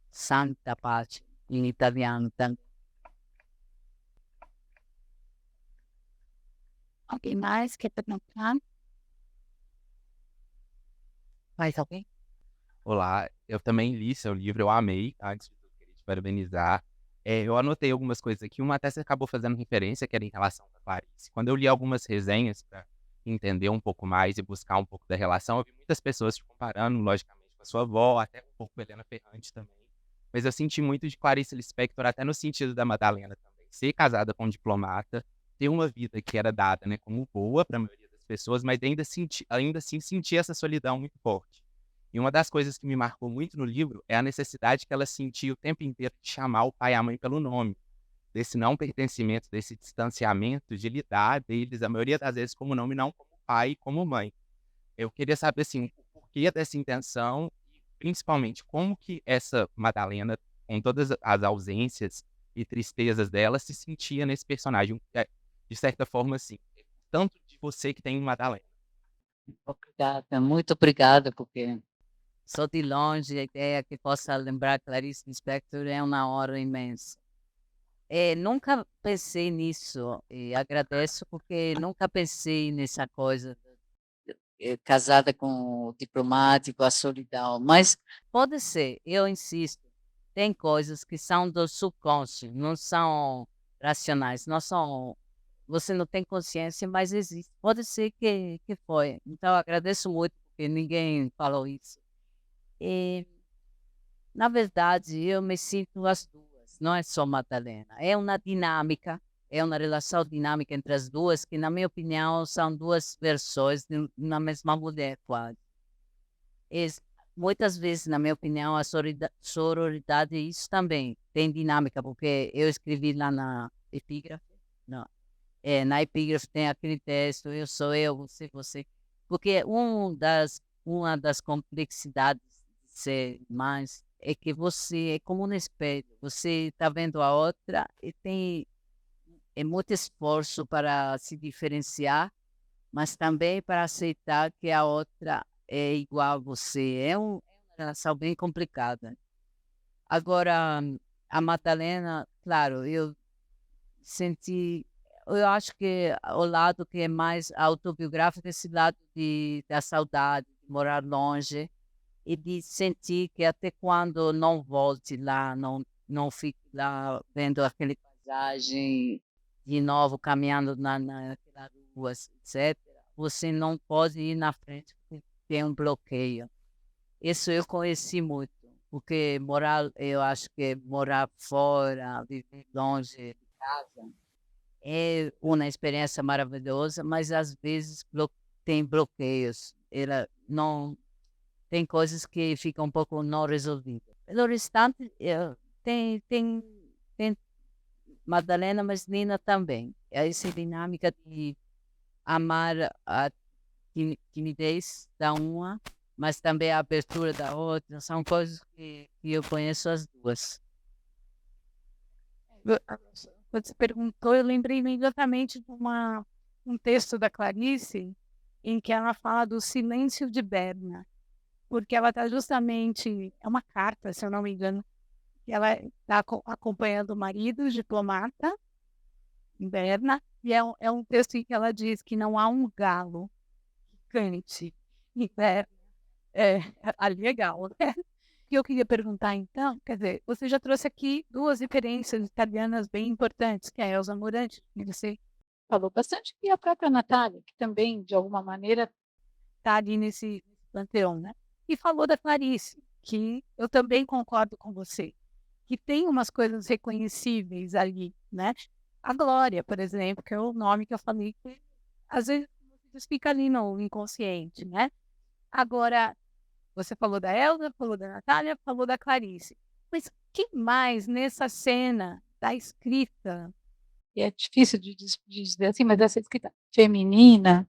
santa parte, em italiano também. Alguém mais quer perguntar? Mais alguém? Olá, eu também li seu livro, eu amei, tá? Antes de tudo, queria te parabenizar. Eu anotei algumas coisas aqui, uma até você acabou fazendo referência, que era em relação à Clarice. Quando eu li algumas resenhas para entender um pouco mais e buscar um pouco da relação, eu vi muitas pessoas te comparando, logicamente, com a sua avó, até um pouco com a Helena Ferrante também. Mas eu senti muito de Clarice Lispector, até no sentido da Madalena também. Ser casada com um diplomata, ter uma vida que era dada, né, como boa para a maioria das pessoas, mas ainda assim sentir essa solidão muito forte. E uma das coisas que me marcou muito no livro é a necessidade que ela sentia o tempo inteiro de chamar o pai e a mãe pelo nome, desse não pertencimento, desse distanciamento, de lidar deles, a maioria das vezes, como nome, não como pai e como mãe. Eu queria saber, assim, o porquê dessa intenção e, principalmente, como que essa Madalena, com todas as ausências e tristezas dela, se sentia nesse personagem. De certa forma, assim, tanto de você que tem em Madalena. Obrigada, muito obrigada, porque só de longe a ideia que possa lembrar Clarice Lispector é uma honra imensa. Nunca pensei nisso e agradeço porque nunca pensei nessa coisa casada com o diplomático, a solidão, mas pode ser, eu insisto, tem coisas que são do subconsciente, não são racionais, não são, você não tem consciência, mas existe. Pode ser que foi. Então, agradeço muito porque ninguém falou isso. E, na verdade, eu me sinto as duas, não é só Madalena. É uma dinâmica, é uma relação dinâmica entre as duas, que, na minha opinião, são duas versões de uma mesma mulher, quase. Muitas vezes, na minha opinião, a sororidade, isso também tem dinâmica, porque eu escrevi lá na epígrafe, não, na epígrafe tem aquele texto, eu sou eu, você, porque uma das complexidades de ser mais é que você é como um espelho, você está vendo a outra e tem muito esforço para se diferenciar, mas também para aceitar que a outra é igual a você. É uma relação bem complicada. Agora, a Madalena, claro, eu acho que o lado que é mais autobiográfico, esse lado da saudade, de morar longe, e de sentir que até quando não volte lá, não fique lá vendo aquela paisagem de novo, caminhando naquela rua, etc., você não pode ir na frente porque tem um bloqueio. Isso eu conheci muito, porque eu acho que morar fora, viver longe de casa, é uma experiência maravilhosa, mas às vezes tem bloqueios. Ela não tem coisas que ficam um pouco não resolvidas. Pelo restante, tem Madalena, mas Nina também. É essa dinâmica de amar a timidez da uma, mas também a abertura da outra. São coisas que eu conheço as duas. Quando você perguntou, eu lembrei imediatamente de um texto da Clarice em que ela fala do silêncio de Berna, porque ela está justamente, é uma carta, se eu não me engano, que ela está acompanhando o marido, diplomata, em Berna, e é um texto em que ela diz que não há um galo que cante em Berna. Ali é galo, né? E eu queria perguntar, então, quer dizer, você já trouxe aqui duas referências italianas bem importantes, que é a Elsa Morante, que você falou bastante, e a própria Natália, que também, de alguma maneira, está ali nesse panteão, né? E falou da Clarice, que eu também concordo com você, que tem umas coisas reconhecíveis ali, né? A Glória, por exemplo, que é o nome que eu falei, que às vezes fica ali no inconsciente, né? Agora, você falou da Elsa, falou da Natália, falou da Clarice. Mas quem mais nessa cena da escrita? E é difícil de dizer assim, mas essa escrita feminina,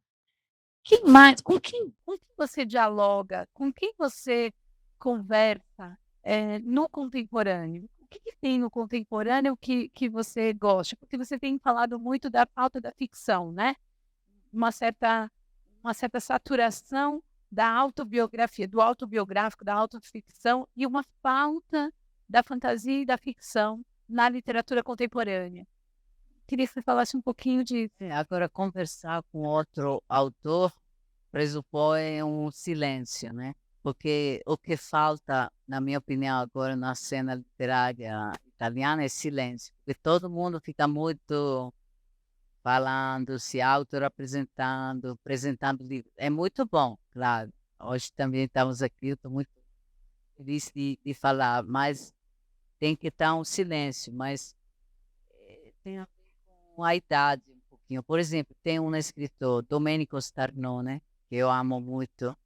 quem mais? Com quem você dialoga? Com quem você conversa no contemporâneo? O que tem no contemporâneo que você gosta? Porque você tem falado muito da falta da ficção, né? Uma certa saturação da autobiografia, do autobiográfico, da autoficção, e uma falta da fantasia e da ficção na literatura contemporânea. Queria que você falasse um pouquinho de... Agora, conversar com outro autor pressupõe um silêncio, né? Porque o que falta, na minha opinião, agora na cena literária italiana é silêncio. Porque todo mundo fica muito falando, se auto-representando, apresentando livros. É muito bom, claro. Hoje também estamos aqui, eu estou muito feliz de falar, mas tem que estar um silêncio, mas tem a ver com a idade um pouquinho. Por exemplo, tem um escritor, Domenico Starnone, que eu amo muito.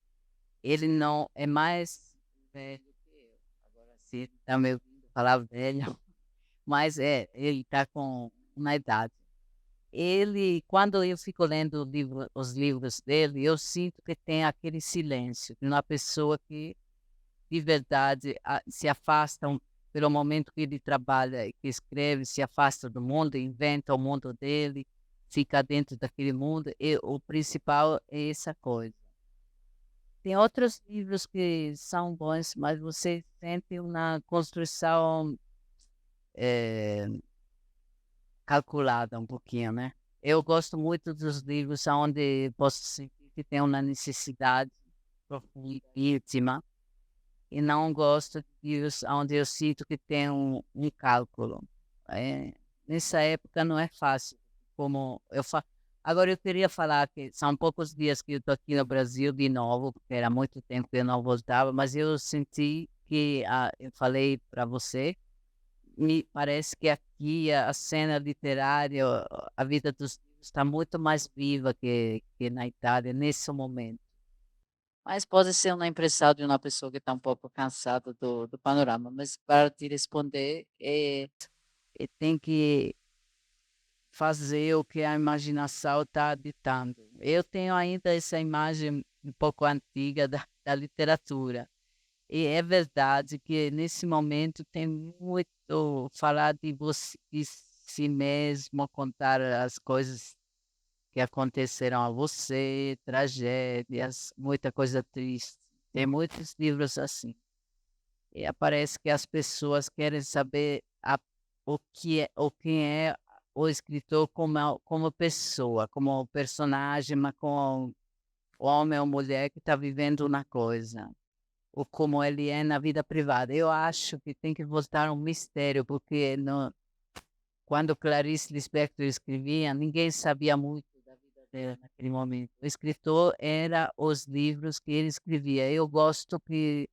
Ele não é mais velho que eu. Agora sim, está me ouvindo falar velho, mas ele está com uma idade. Ele, quando eu fico lendo os livros dele, eu sinto que tem aquele silêncio de uma pessoa que, de verdade, se afasta pelo momento que ele trabalha e que escreve, se afasta do mundo, inventa o mundo dele, fica dentro daquele mundo, e o principal é essa coisa. Tem outros livros que são bons, mas você sente uma construção calculada um pouquinho, né? Eu gosto muito dos livros onde posso sentir que tem uma necessidade profunda, íntima, e não gosto de livros onde eu sinto que tem um cálculo. Nessa época não é fácil, como eu faço. Agora eu queria falar que são poucos dias que eu estou aqui no Brasil de novo, porque era muito tempo que eu não voltava, mas eu senti que, eu falei para você, me parece que aqui a cena literária, a vida dos livros está muito mais viva que na Itália nesse momento. Mas pode ser uma impressão de uma pessoa que está um pouco cansada do panorama. Mas para te responder, tem que fazer o que a imaginação está ditando. Eu tenho ainda essa imagem um pouco antiga da literatura. E é verdade que nesse momento tem muito falar de você, de si mesmo, contar as coisas que aconteceram a você, tragédias, muita coisa triste. Tem muitos livros assim. E parece que as pessoas querem saber o que é o escritor como pessoa, como personagem, mas como homem ou mulher que está vivendo uma coisa, ou como ele é na vida privada. Eu acho que tem que voltar um mistério, porque quando Clarice Lispector escrevia, ninguém sabia muito da vida dela naquele momento. O escritor era os livros que ele escrevia. Eu gosto que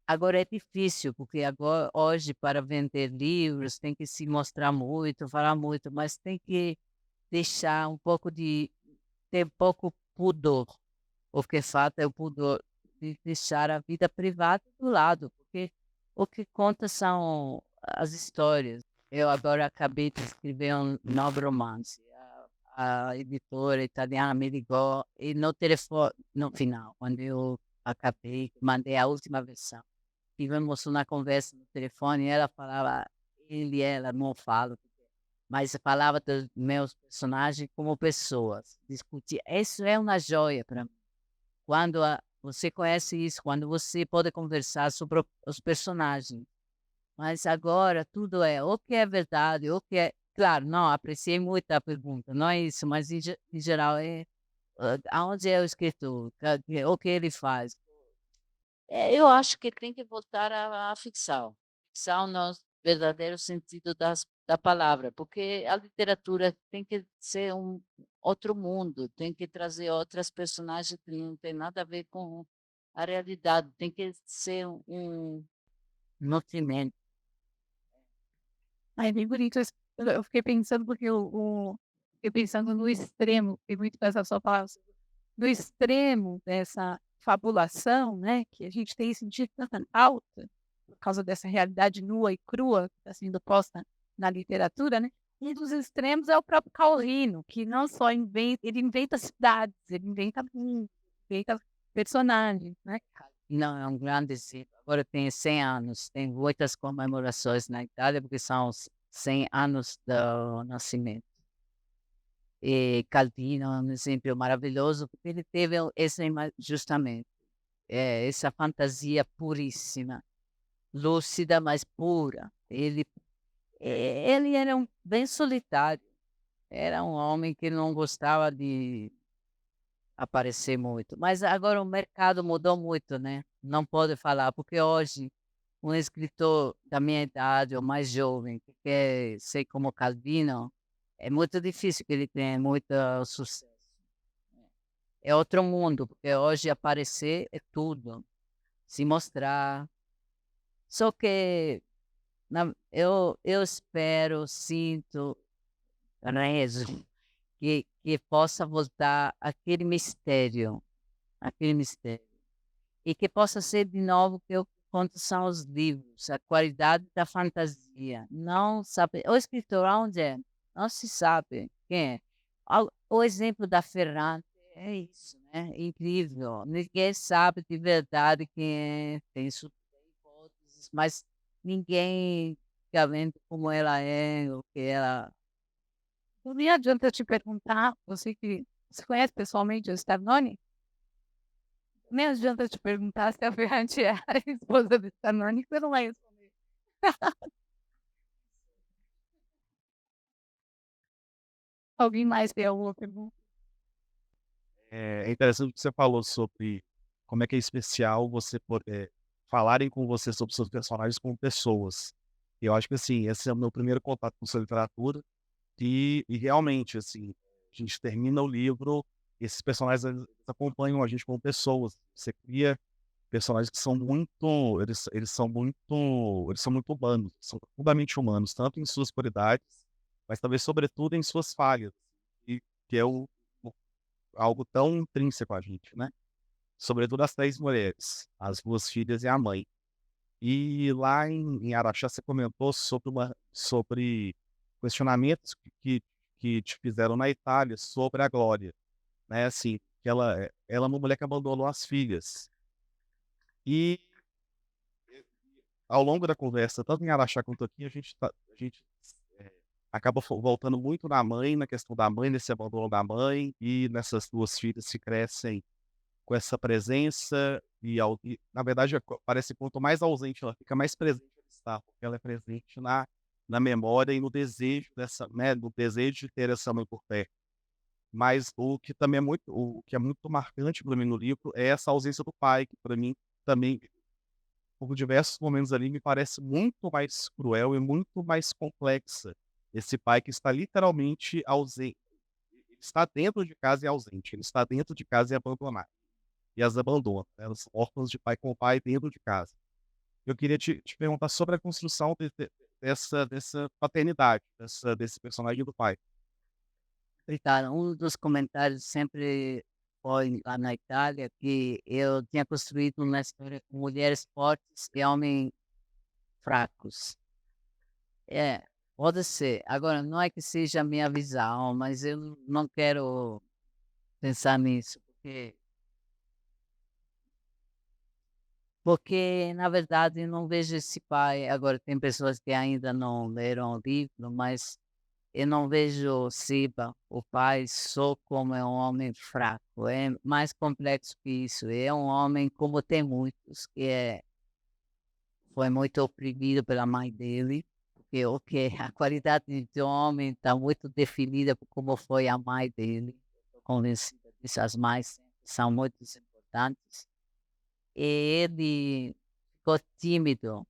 agora é difícil, porque agora hoje para vender livros tem que se mostrar muito, falar muito, mas tem que deixar um pouco ter pouco pudor. O que falta é o pudor de deixar a vida privada do lado, porque o que conta são as histórias. Eu agora acabei de escrever um novo romance. A editora italiana me ligou e no telefone, no final, quando eu acabei, mandei a última versão. Tivemos uma conversa no telefone e ela falava, ele e ela, não falo, mas falava dos meus personagens como pessoas. Discutir. Isso é uma joia para mim. Quando você conhece isso, quando você pode conversar sobre os personagens. Mas agora tudo é o que é verdade, o que é. Claro, não, apreciei muito a pergunta, não é isso, mas em geral é aonde é o escritor, o que ele faz. Eu acho que tem que voltar à ficção. Ficção no verdadeiro sentido da palavra, porque a literatura tem que ser um outro mundo, tem que trazer outras personagens que não tem nada a ver com a realidade, tem que ser um nutrimento. É bem bonito isso. Eu fiquei pensando porque fiquei pensando no extremo, fiquei muito com essa sua palavra, do extremo dessa fabulação, né, que a gente tem sentido tanta falta por causa dessa realidade nua e crua que está sendo posta na literatura, né? Um dos extremos é o próprio Caolino, que não só ele inventa cidades, ele inventa mundos, inventa personagens, né? Não, é um grande exemplo. Agora tem 100 anos, tem muitas comemorações na Itália, porque são os 100 anos do nascimento. E Calvino é um exemplo maravilhoso, porque ele teve justamente essa fantasia puríssima. lúcida, mas pura. Ele era bem solitário. Era um homem que não gostava de aparecer muito. Mas agora o mercado mudou muito, né? Não pode falar, porque hoje um escritor da minha idade ou mais jovem que quer ser como Calvino, é muito difícil que ele tenha muito sucesso. É outro mundo, porque hoje aparecer é tudo, se mostrar. Só que eu espero, sinto, rezo que possa voltar aquele mistério. E que possa ser de novo que eu conto são os livros, a qualidade da fantasia. Não sabe, o escritor onde é? Não se sabe quem é. O exemplo da Ferrante é isso, né? Incrível. Ninguém sabe de verdade quem é, tem hipóteses, mas ninguém realmente como ela é, o que ela. Não me adianta eu te perguntar, você conhece pessoalmente o Stannoni? Nem adianta eu te perguntar se a Ferrante é a esposa do Stannoni, que você não vai responder. Alguém mais tem alguma pergunta? É interessante o que você falou sobre como é que é especial você poder falarem com você sobre seus personagens como pessoas. E eu acho que, assim, esse é o meu primeiro contato com sua literatura e realmente, assim, a gente termina o livro, esses personagens eles acompanham a gente como pessoas. Você cria personagens que são muito eles são muito humanos, são profundamente humanos, tanto em suas qualidades, mas também, sobretudo, em suas falhas, e que é algo tão intrínseco a gente, né. Sobretudo as 3 mulheres, as 2 filhas e a mãe. E lá em Araxá você comentou sobre questionamentos que te fizeram na Itália sobre a Glória, né, assim, que ela é uma mulher que abandonou as filhas. E ao longo da conversa, tanto em Araxá quanto aqui, a gente, acaba voltando muito na mãe, na questão da mãe, nesse abandono da mãe e nessas 2 filhas que crescem com essa presença e na verdade, parece que quanto mais ausente ela fica, mais presente ela está, porque ela é presente na memória e no desejo dessa, né, no desejo de ter essa mãe por perto. Mas o que é muito marcante para mim no livro é essa ausência do pai, que para mim também, por diversos momentos ali, me parece muito mais cruel e muito mais complexa. Esse pai que está literalmente ausente, ele está dentro de casa e ausente, ele está dentro de casa e abandonado. E as abandona, né, elas são órfãos de pai com o pai dentro de casa. Eu queria te perguntar sobre a construção dessa paternidade, desse personagem do pai. Ricardo, um dos comentários sempre foi lá na Itália que eu tinha construído uma história com mulheres fortes e homens fracos. É, pode ser. Agora, não é que seja a minha visão, mas eu não quero pensar nisso, porque na verdade eu não vejo esse pai. Agora, tem pessoas que ainda não leram o livro, mas eu não vejo Siba, o pai, só como é um homem fraco. É mais complexo que isso. É um homem, como tem muitos, foi muito oprimido pela mãe dele. Porque a qualidade de homem está muito definida por como foi a mãe dele. Estou convencida disso. As mães são muito importantes. E ele ficou tímido,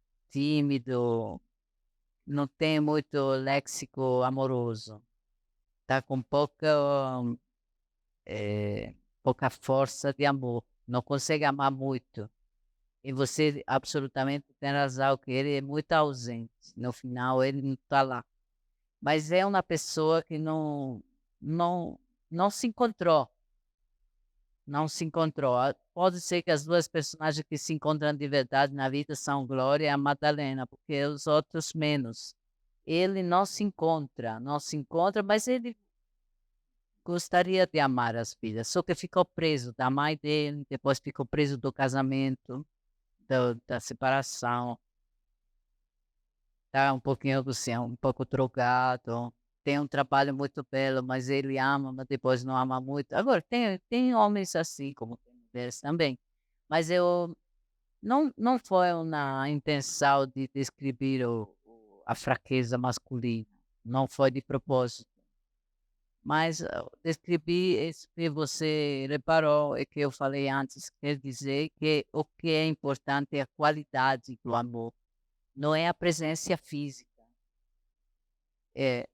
não tem muito léxico amoroso. Tá com pouca força de amor, não consegue amar muito. E você absolutamente tem razão que ele é muito ausente. No final ele não está lá. Mas é uma pessoa que não, não se encontrou. Não se encontrou. Pode ser que as 2 personagens que se encontram de verdade na vida são Glória e a Madalena, porque os outros menos. Ele não se encontra, mas ele gostaria de amar as filhas, só que ficou preso da mãe dele, depois ficou preso do casamento, da separação. Tá um pouquinho assim, um pouco drogado. Tem um trabalho muito belo, mas ele ama, mas depois não ama muito. Agora, tem homens assim, como tem mulheres também. Mas não foi uma intenção de descrever a fraqueza masculina, não foi de propósito. Mas descrevi isso que você reparou e que eu falei antes, quer dizer que o que é importante é a qualidade do amor, não é a presença física.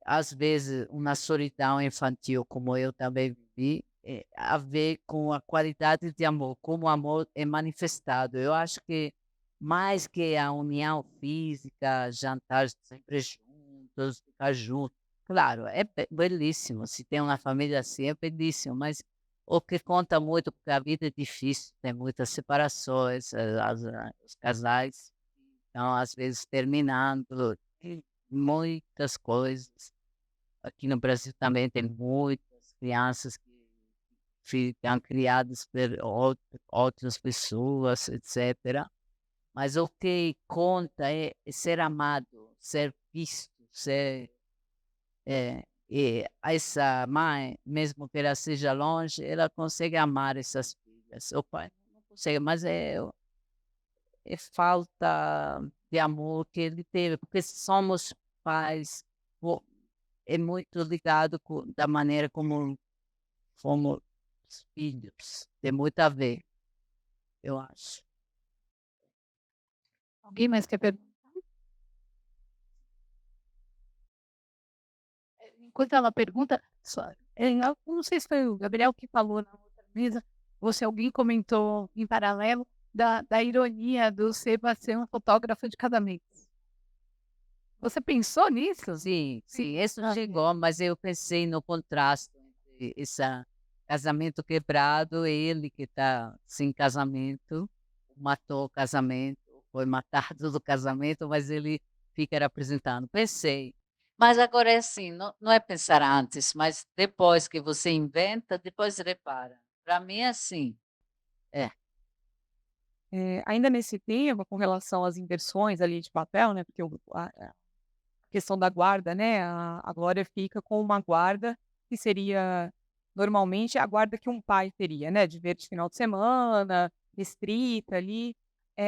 Às vezes, uma solidão infantil, como eu também vivi, a ver com a qualidade de amor, como o amor é manifestado. Eu acho que mais que a união física, jantar sempre juntos, ficar juntos, claro, é belíssimo. Se tem uma família assim, é belíssimo, mas o que conta muito, porque a vida é difícil, tem muitas separações, os casais estão às vezes terminando, muitas coisas. Aqui no Brasil também tem muitas crianças que ficam criadas por outras pessoas, etc. Mas o que conta é ser amado, ser visto, ser. E essa mãe, mesmo que ela seja longe, ela consegue amar essas filhas. O pai não consegue, mas é falta de amor que ele teve, porque somos pais, é muito ligado da maneira como fomos filhos, tem muito a ver, eu acho. Alguém mais quer perguntar? Enquanto ela pergunta, eu não sei se foi o Gabriel que falou na outra mesa, ou se alguém comentou em paralelo, da ironia do Seba ser um fotógrafo de casamentos. Você pensou nisso? Sim, isso chegou, mas eu pensei no contraste entre esse casamento quebrado e ele que está sem casamento, matou o casamento, foi matado do casamento, mas ele fica representando. Pensei. Mas agora é assim, não é pensar antes, mas depois que você inventa, depois repara. Para mim é assim. Ainda nesse tema, com relação às inversões ali de papel, né, porque a questão da guarda, né, a Glória fica com uma guarda que seria normalmente a guarda que um pai teria, né, de ver de final de semana, restrita ali.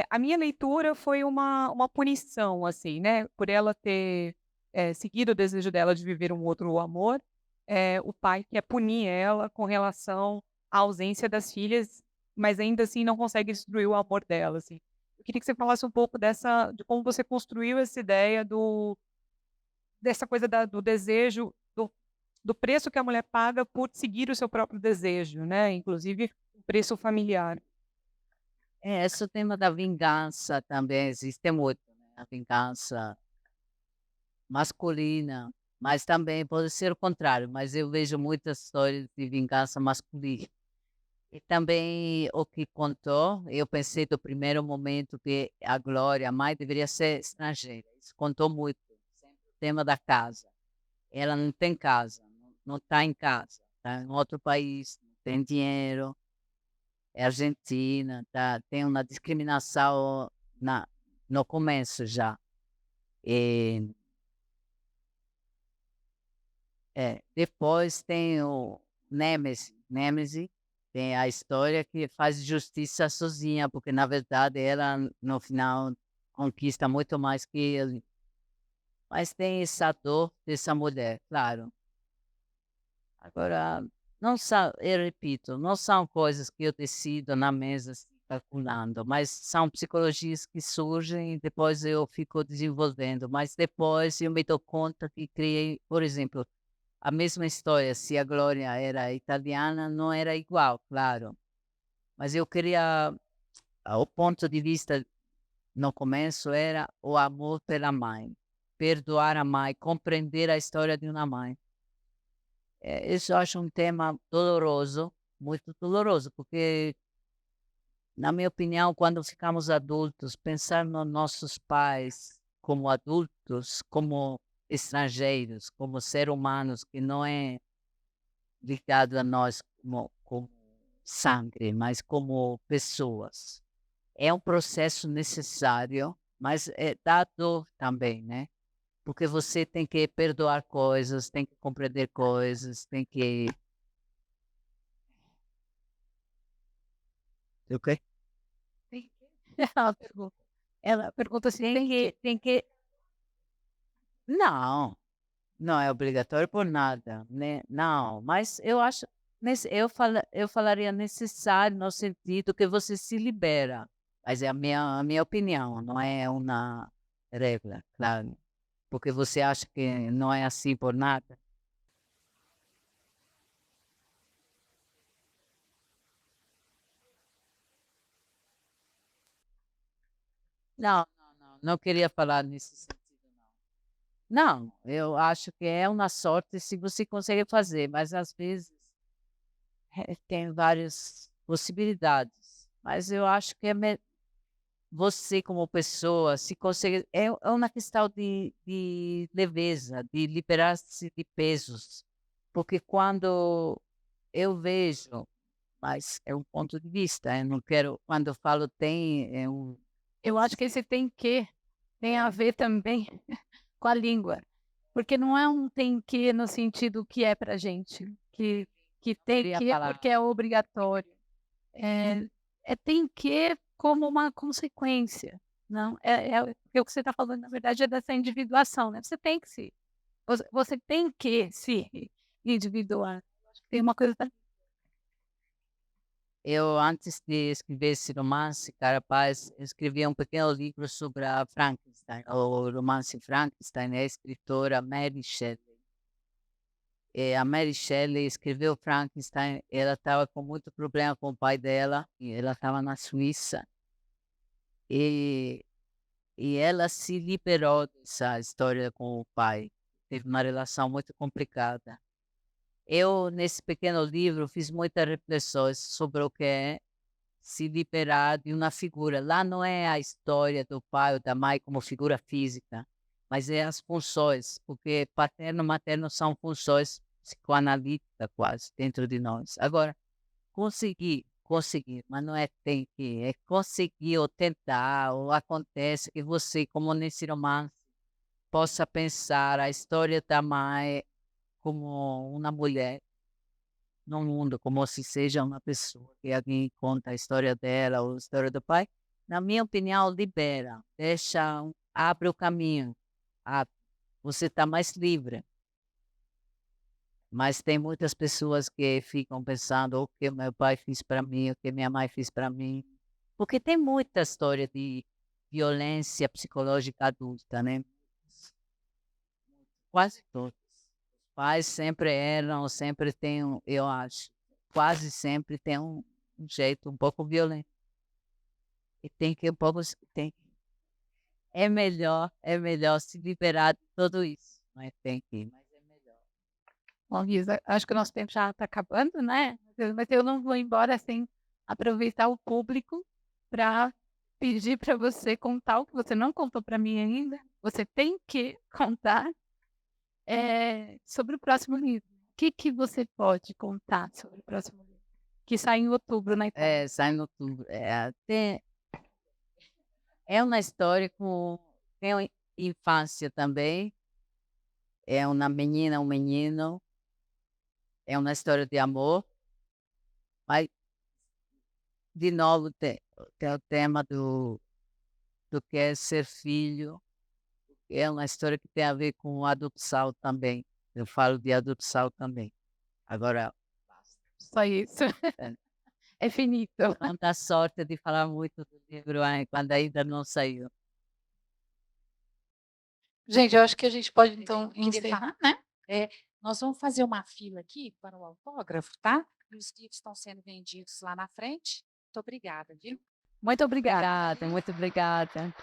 A minha leitura foi uma punição, assim, né, por ela ter, seguido o desejo dela de viver um outro amor, o pai quer punir ela com relação à ausência das filhas, mas ainda assim não consegue destruir o amor dela, assim. Eu queria que você falasse um pouco de como você construiu essa ideia dessa coisa do desejo, do preço que a mulher paga por seguir o seu próprio desejo, né, inclusive o preço familiar. Esse tema da vingança também existe muito, né? A vingança masculina, mas também pode ser o contrário, mas eu vejo muitas histórias de vingança masculina. E também o que contou, eu pensei do primeiro momento que a Glória, a mãe, deveria ser estrangeira. Isso contou muito. Sempre o tema da casa. Ela não tem casa, não está em casa, está em outro país, não tem dinheiro, é argentina, tem uma discriminação no começo já. E, depois tem o Nemesis, tem a história que faz justiça sozinha, porque na verdade ela no final conquista muito mais que ele. Mas tem essa dor dessa mulher, claro. Agora, não são, eu repito, não são coisas que eu decido na mesa assim, calculando, mas são psicologias que surgem e depois eu fico desenvolvendo. Mas depois eu me dou conta que criei, por exemplo, a mesma história, se a Glória era italiana, não era igual, claro. Mas eu queria, o ponto de vista no começo era o amor pela mãe, perdoar a mãe, compreender a história de uma mãe. Isso eu acho um tema doloroso, muito doloroso, porque, na minha opinião, quando ficamos adultos, pensar nos nossos pais como adultos, como estrangeiros, como seres humanos que não é ligado a nós como sangue, mas como pessoas. É um processo necessário, mas dá dor também, né? Porque você tem que perdoar coisas, tem que compreender coisas, tem que. O quê? Ela pergunta. Ela pergunta se Tem que não, não é obrigatório por nada, né, não, mas eu acho eu falaria necessário no sentido que você se libera, mas é a minha opinião, não é uma regra, claro, porque você acha que não é assim por nada. Não, não, não, não queria falar nesse sentido, não. Não, eu acho que é uma sorte se você consegue fazer, mas às vezes tem várias possibilidades. Mas eu acho que você como pessoa se consegue é uma questão de leveza, de liberar-se de pesos. Porque quando eu vejo, mas é um ponto de vista, eu não quero, quando eu falo tem, é um eu acho que esse tem a ver também com a língua, porque não é um tem que no sentido que é pra gente, que tem queria que falar. porque é obrigatório. É tem que como uma consequência, não, porque o que você está falando na verdade é dessa individuação, né, você tem que se individuar. Acho que tem uma coisa Eu, antes de escrever esse romance, Carapaz, escrevi um pequeno livro sobre a Frankenstein, o romance Frankenstein, é a escritora Mary Shelley. E a Mary Shelley escreveu Frankenstein, ela estava com muito problema com o pai dela, e ela estava na Suíça, e, e ela se liberou dessa história com o pai. Teve uma relação muito complicada. Eu, nesse pequeno livro, fiz muitas reflexões sobre o que é se liberar de uma figura. Lá não é a história do pai ou da mãe como figura física, mas é as funções, porque paterno e materno são funções psicoanalíticas quase dentro de nós. Agora, conseguir, mas não é tem que, é conseguir ou tentar, ou acontece que você, como nesse romance, possa pensar a história da mãe como uma mulher no mundo, como se seja uma pessoa, que alguém conta a história dela ou a história do pai, na minha opinião, libera, deixa, abre o caminho, abre. Você está mais livre. Mas tem muitas pessoas que ficam pensando o que meu pai fez para mim, o que minha mãe fez para mim. Porque tem muita história de violência psicológica adulta, né? Quase todos. Os pais sempre eram, sempre tem, eu acho, quase sempre tem um jeito um pouco violento. E tem que um pouco, é melhor se liberar de tudo isso. Não é tem que, mas é melhor. bom, Isa, acho que o nosso tempo já está acabando, né? Mas eu não vou embora sem aproveitar o público para pedir para você contar o que você não contou para mim ainda. Você tem que contar sobre o próximo livro. O que você pode contar sobre o próximo livro? Que sai em outubro na Itália. Sai no outubro. É uma história com tem uma infância também. É uma menina, um menino. É uma história de amor. Mas, de novo, tem o tema do que é ser filho. É uma história que tem a ver com adoção também. Eu falo de adoção também. Agora, Só isso. É. É finito. não dá sorte de falar muito do livro quando ainda não saiu. Gente, eu acho que a gente pode então encerrar, né? Nós vamos fazer uma fila aqui para o autógrafo, tá? E os livros estão sendo vendidos lá na frente. Muito obrigada, viu? Muito obrigada. Obrigada, muito obrigada.